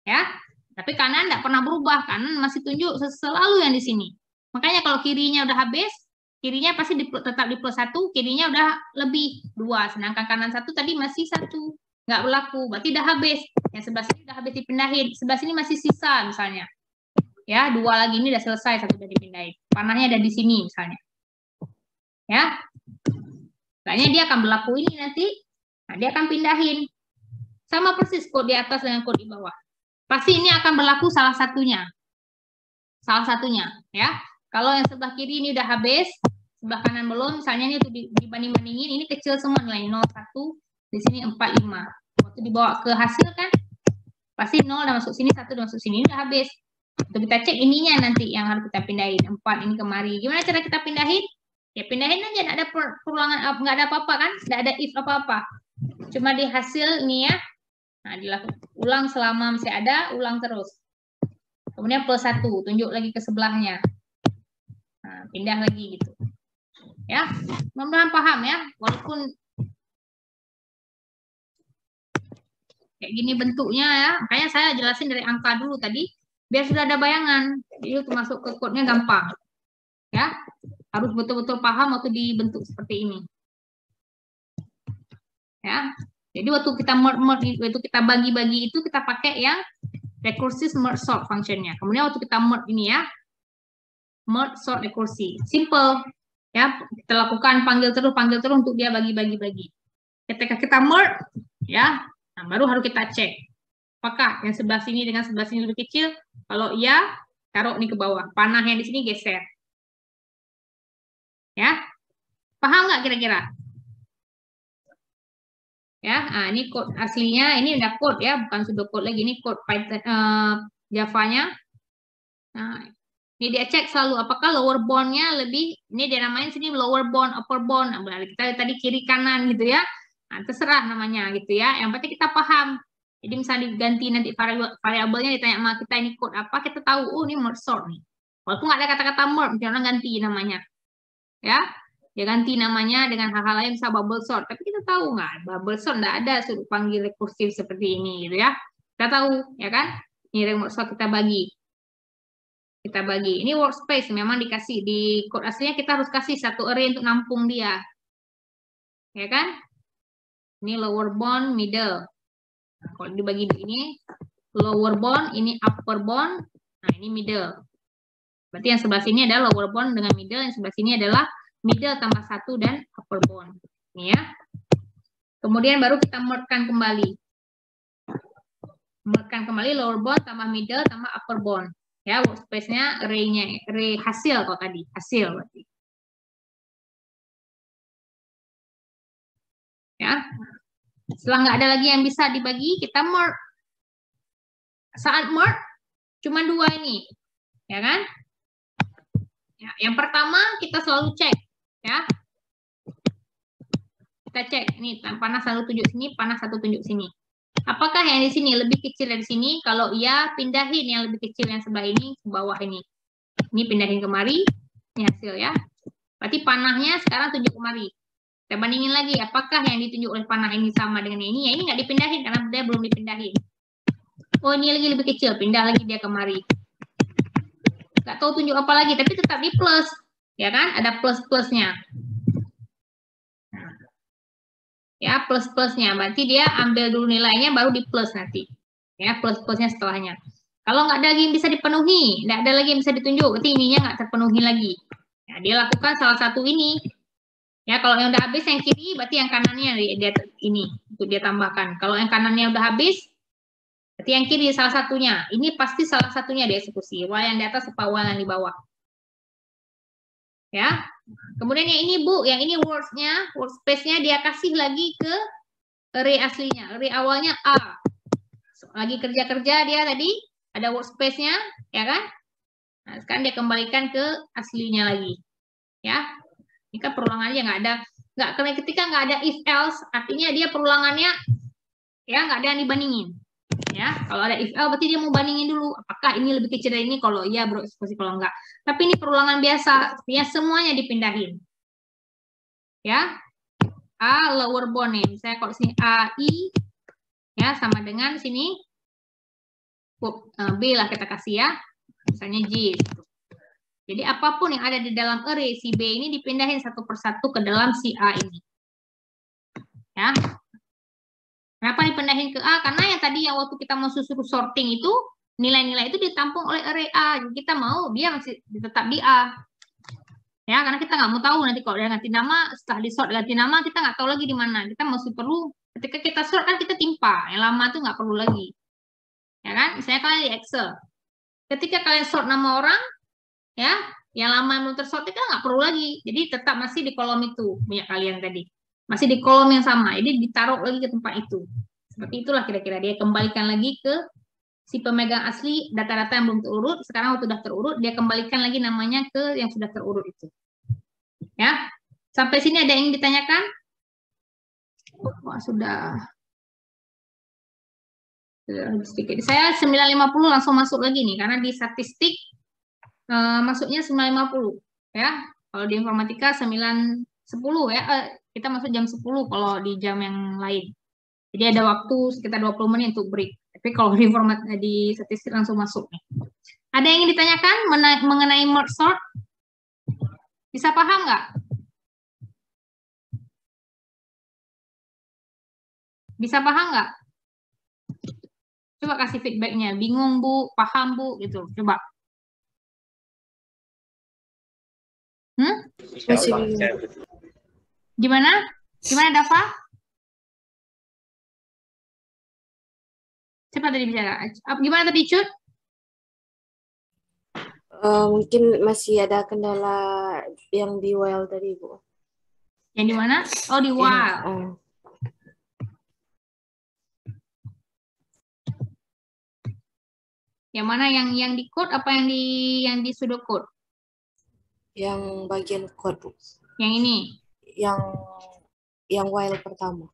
Ya, tapi kanan nggak pernah berubah, kanan masih tunjuk selalu yang di sini. Makanya kalau kirinya udah habis, kirinya pasti tetap di plus satu, kirinya udah lebih dua. Sedangkan kanan satu tadi masih satu, nggak berlaku, berarti udah habis. Yang sebelah sini udah habis dipindahin, sebelah sini masih sisa misalnya. Ya, dua lagi ini udah selesai, satu udah dipindahin. Panahnya ada di sini misalnya. Ya. Makanya dia akan berlaku ini nanti. Nah, dia akan pindahin. Sama persis kode di atas dengan kode di bawah. Pasti ini akan berlaku salah satunya. Salah satunya, ya. Kalau yang sebelah kiri ini udah habis, sebelah kanan belum, misalnya ini tuh dibanding-bandingin, ini kecil semua nilai 0, 1, di sini 4, 5. Waktu dibawa ke hasil kan, pasti 0 udah masuk sini, 1 udah masuk sini, ini udah habis. Untuk kita cek ininya nanti yang harus kita pindahin. 4 ini kemari. Gimana cara kita pindahin? Ya pindahin aja, nggak ada perulangan, nggak ada apa-apa kan? Nggak ada if apa-apa. Cuma di hasil ini ya. Nah, dilakukan ulang selama masih ada, ulang terus. Kemudian plus 1, tunjuk lagi ke sebelahnya. Nah, pindah lagi gitu. Ya, mudah-mudahan paham ya. Walaupun kayak gini bentuknya ya, makanya saya jelasin dari angka dulu tadi, biar sudah ada bayangan. Jadi untuk masuk ke code-nya gampang. Ya, harus betul-betul paham waktu dibentuk seperti ini. Ya, jadi waktu kita waktu kita bagi-bagi itu kita pakai yang recursive merge sort functionnya. Kemudian waktu kita merge ini ya, merge sort rekursi, simple. Ya, kita lakukan panggil terus untuk dia bagi-bagi. Ketika kita merge, ya, nah baru harus kita cek apakah yang sebelah sini dengan sebelah sini lebih kecil. Kalau iya, taruh nih ke bawah. Panah yang di sini geser. Ya, paham nggak kira-kira? Ya, nah ini code aslinya, ini udah code ya, bukan pseudocode lagi, ini code Python Java-nya. Nah, ini dia cek selalu apakah lower bound-nya lebih, ini dia namain sini lower bound, upper bound. Nah, kita tadi kiri kanan gitu ya. Nah, terserah namanya gitu ya. Yang penting kita paham. Jadi misalnya diganti nanti variabelnya ditanya sama kita ini code apa, kita tahu oh ini merge sort nih. Walaupun nggak ada kata-kata merge, jangan ganti namanya. Ya. Dia ganti namanya dengan hal-hal lain, bisa bubble sort. Tapi kita tahu nggak, bubble sort nggak ada suruh panggil rekursif seperti ini gitu ya. Kita tahu, ya kan? Ini remote sort kita bagi. Kita bagi. Ini workspace memang dikasih di code aslinya, kita harus kasih satu array untuk nampung dia. Ya kan? Ini lower bound, middle. Nah, kalau dibagi ini lower bound, ini upper bound. Nah, ini middle. Berarti yang sebelah sini adalah lower bound dengan middle, yang sebelah sini adalah middle tambah 1 dan upper bound. Ini ya. Kemudian baru kita merge-kan kembali. Merge-kan kembali lower bound tambah middle tambah upper bound. Ya, workspace-nya array-nya, array hasil kalau tadi, hasil berarti. Ya. Setelah nggak ada lagi yang bisa dibagi, kita merge. Saat merge, cuma dua ini. Ya kan? Ya, yang pertama kita selalu cek. Ya, kita cek ini panah satu tunjuk sini, panah satu tunjuk sini. Apakah yang di sini lebih kecil dari sini? Kalau iya, pindahin yang lebih kecil yang sebelah ini ke bawah ini. Ini pindahin kemari, ini hasil ya. Berarti panahnya sekarang tunjuk kemari. Kita bandingin lagi, apakah yang ditunjuk oleh panah ini sama dengan ini? Ya ini nggak dipindahin karena dia belum dipindahin. Oh ini lagi lebih kecil, pindah lagi dia kemari. Nggak tahu tunjuk apa lagi, tapi tetap di plus. Ya kan? Ada plus-plusnya. Ya, plus-plusnya. Berarti dia ambil dulu nilainya baru di plus nanti. Ya, plus-plusnya setelahnya. Kalau nggak ada lagi yang bisa dipenuhi, nggak ada lagi yang bisa ditunjuk, berarti ininya nggak terpenuhi lagi. Ya, dia lakukan salah satu ini. Ya, kalau yang udah habis yang kiri, berarti yang kanannya dia ini untuk dia tambahkan. Kalau yang kanannya udah habis, berarti yang kiri salah satunya. Ini pasti salah satunya dieksekusi. Y yang di atas apa Y yang di bawah. Ya, kemudian yang ini Bu, yang ini words-nya, workspace-nya dia kasih lagi ke array aslinya. Array awalnya A. Lagi kerja-kerja dia tadi, ada workspace-nya, ya kan? Nah, sekarang dia kembalikan ke aslinya lagi. Ya, ini kan perulangannya nggak ada, ketika nggak ada if else, artinya dia perulangannya ya nggak ada yang dibandingin. Ya, kalau ada if else berarti dia mau bandingin dulu, apakah ini lebih kecil dari ini, kalau iya bereksekusi, kalau enggak. Tapi ini perulangan biasa, artinya semuanya dipindahin. Ya, A lower bound nih, misalnya kalau sini A I, ya sama dengan sini B lah kita kasih ya, misalnya J. Jadi apapun yang ada di dalam array si B ini dipindahin satu persatu ke dalam si A ini. Ya. Kenapa dipindahin ke A? Karena yang tadi yang waktu kita mau suruh sorting itu, nilai-nilai itu ditampung oleh array A. Jadi kita mau dia masih tetap di A. Ya, karena kita nggak mau tahu nanti kalau dia ganti nama, setelah di sort ganti nama, kita nggak tahu lagi di mana. Kita masih perlu, ketika kita sort kan kita timpa, yang lama tuh nggak perlu lagi. Ya kan? Misalnya kalian di Excel. Ketika kalian sort nama orang, ya, yang lama belum tersort kita nggak perlu lagi. Jadi tetap masih di kolom itu punya kalian tadi. Masih di kolom yang sama. Jadi ditaruh lagi ke tempat itu. Seperti itulah kira-kira dia kembalikan lagi ke si pemegang asli data-data yang belum terurut. Sekarang waktu sudah terurut, dia kembalikan lagi namanya ke yang sudah terurut itu. Ya. Sampai sini ada yang ditanyakan? Wah, sudah sedikit. Saya 950 langsung masuk lagi nih karena di statistik masuknya 9.50 ya. Kalau di informatika 9.10 ya. Kita masuk jam 10 kalau di jam yang lain. Jadi ada waktu sekitar 20 menit untuk break. Tapi kalau di di statistik langsung masuk nih. Ada yang ingin ditanyakan mengenai merge sort? Bisa paham nggak? Bisa paham nggak? Coba kasih feedbacknya. Bingung Bu, paham Bu, gitu. Coba. Masih bingung. Gimana? Gimana Dava? Cepat tadi bicara. Gimana tadi Cut? Mungkin masih ada kendala yang di while tadi, Bu. Yang di mana? Oh, di while. Yang mana yang di code apa yang di pseudocode? Yang bagian code, Bu. Yang ini. Yang while pertama.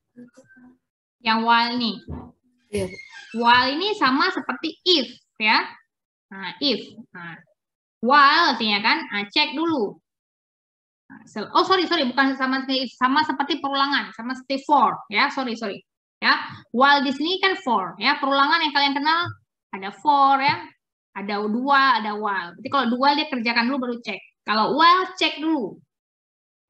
Yang while nih. Iya, Bu. While ini sama seperti if ya. Nah, if. Nah, while artinya kan, cek dulu. Oh, sorry, bukan sama seperti perulangan, sama seperti for ya. Sorry. Ya. While di sini kan for ya. Perulangan yang kalian kenal ada for ya. Ada dua, ada while. Berarti kalau dua dia kerjakan dulu baru cek. Kalau while cek dulu.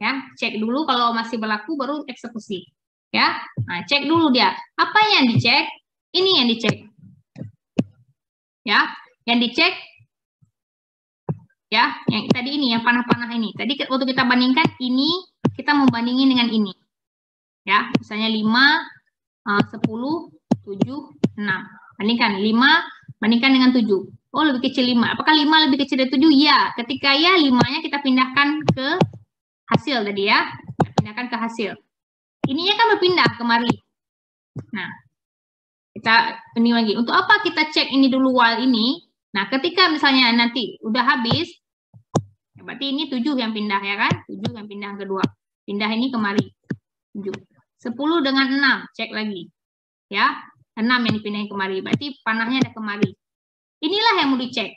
Ya, cek dulu kalau masih berlaku baru eksekusi. Ya. Nah, cek dulu dia. Apa yang dicek? Ini yang dicek. Ya, yang dicek ya, yang tadi ini yang panah-panah ini. Tadi waktu kita bandingkan ini, kita mau bandingin dengan ini. Ya, misalnya 5 10 7 6. Bandingkan 5 bandingkan dengan 7. Oh, lebih kecil 5. Apakah 5 lebih kecil dari 7? Ya. Ketika ya 5-nya kita pindahkan ke hasil tadi ya. Kita pindahkan ke hasil. Ininya kan berpindah kemari. Nah, kita ini lagi. Untuk apa kita cek ini dulu while ini? Nah, ketika misalnya nanti udah habis, ya berarti ini 7 yang pindah ya kan? 7 yang pindah kedua. Pindah ini kemari. 7. 10 dengan 6, cek lagi. Ya, 6 yang dipindahin kemari. Berarti panahnya ada kemari. Inilah yang mau dicek.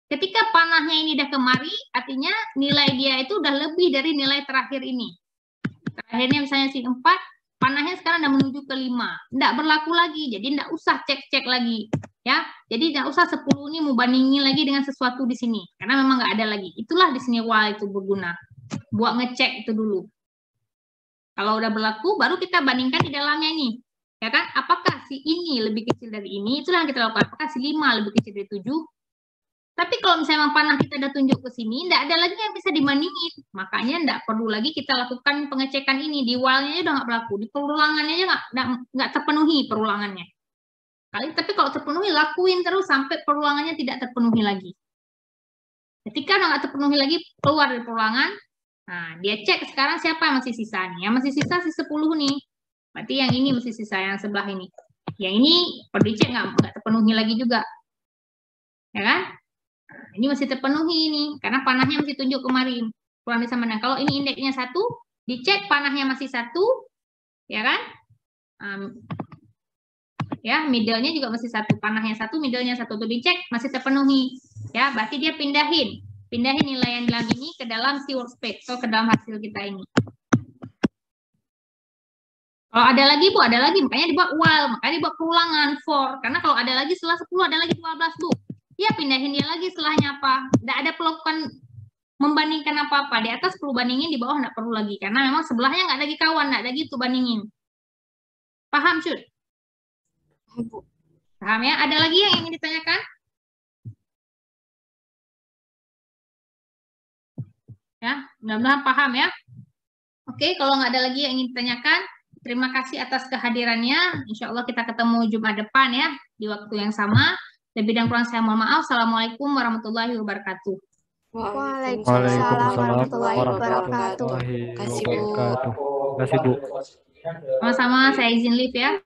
Ketika panahnya ini udah kemari, artinya nilai dia itu udah lebih dari nilai terakhir ini. Terakhirnya misalnya si 4, panahnya sekarang udah menuju ke 5. Nggak berlaku lagi, jadi nggak usah cek-cek lagi. Ya, jadi nggak usah 10 ini mau bandingin lagi dengan sesuatu di sini. Karena memang nggak ada lagi. Itulah di sini while itu berguna. Buat ngecek itu dulu. Kalau udah berlaku, baru kita bandingkan di dalamnya ini. Ya kan? Apakah si ini lebih kecil dari ini? Itulah yang kita lakukan. Apakah si 5 lebih kecil dari 7? Tapi kalau misalnya panah kita udah tunjuk ke sini, tidak ada lagi yang bisa dibandingin. Makanya tidak perlu lagi kita lakukan pengecekan ini. Di while-nya udah nggak berlaku. Di perulangannya aja nggak terpenuhi perulangannya. Tapi kalau terpenuhi, lakuin terus sampai perulangannya tidak terpenuhi lagi. Ketika udah nggak terpenuhi lagi, keluar dari perulangan. Nah, dia cek sekarang siapa yang masih sisa nih. Yang masih sisa si 10 nih. Berarti yang ini masih sisa, yang sebelah ini. Yang ini perlu dicek nggak terpenuhi lagi juga. Ya kan? Nah, ini masih terpenuhi ini, karena panahnya masih tunjuk kemarin. Kurang bisa menang. Kalau ini indeksnya 1, dicek panahnya masih 1, ya kan? Ya, middle-nya juga masih 1, panahnya 1, middle-nya 1, tuh dicek masih terpenuhi. Ya, berarti dia pindahin nilai yang dalam ini ke dalam si workspace atau ke dalam hasil kita ini. Kalau ada lagi, Bu, ada lagi, makanya dibuat while, makanya dibuat perulangan for, karena kalau ada lagi setelah 10 ada lagi 12, Bu. Ya, pindahin dia lagi setelahnya apa? Tidak ada perlukan membandingkan apa-apa. Di atas perlu bandingin, di bawah tidak perlu lagi. Karena memang sebelahnya nggak lagi kawan, nggak ada gitu bandingin. Paham, Syud? Paham ya? Ada lagi yang ingin ditanyakan? Ya, mudah-mudahan paham ya. Oke, kalau nggak ada lagi yang ingin ditanyakan, terima kasih atas kehadirannya. Insya Allah kita ketemu Jumat depan ya, di waktu yang sama. Lebih dan kurang saya mohon maaf. Assalamualaikum warahmatullahi wabarakatuh. Waalaikumsalam warahmatullahi wabarakatuh. Terima kasih, Bu. Sama-sama, saya izin live ya.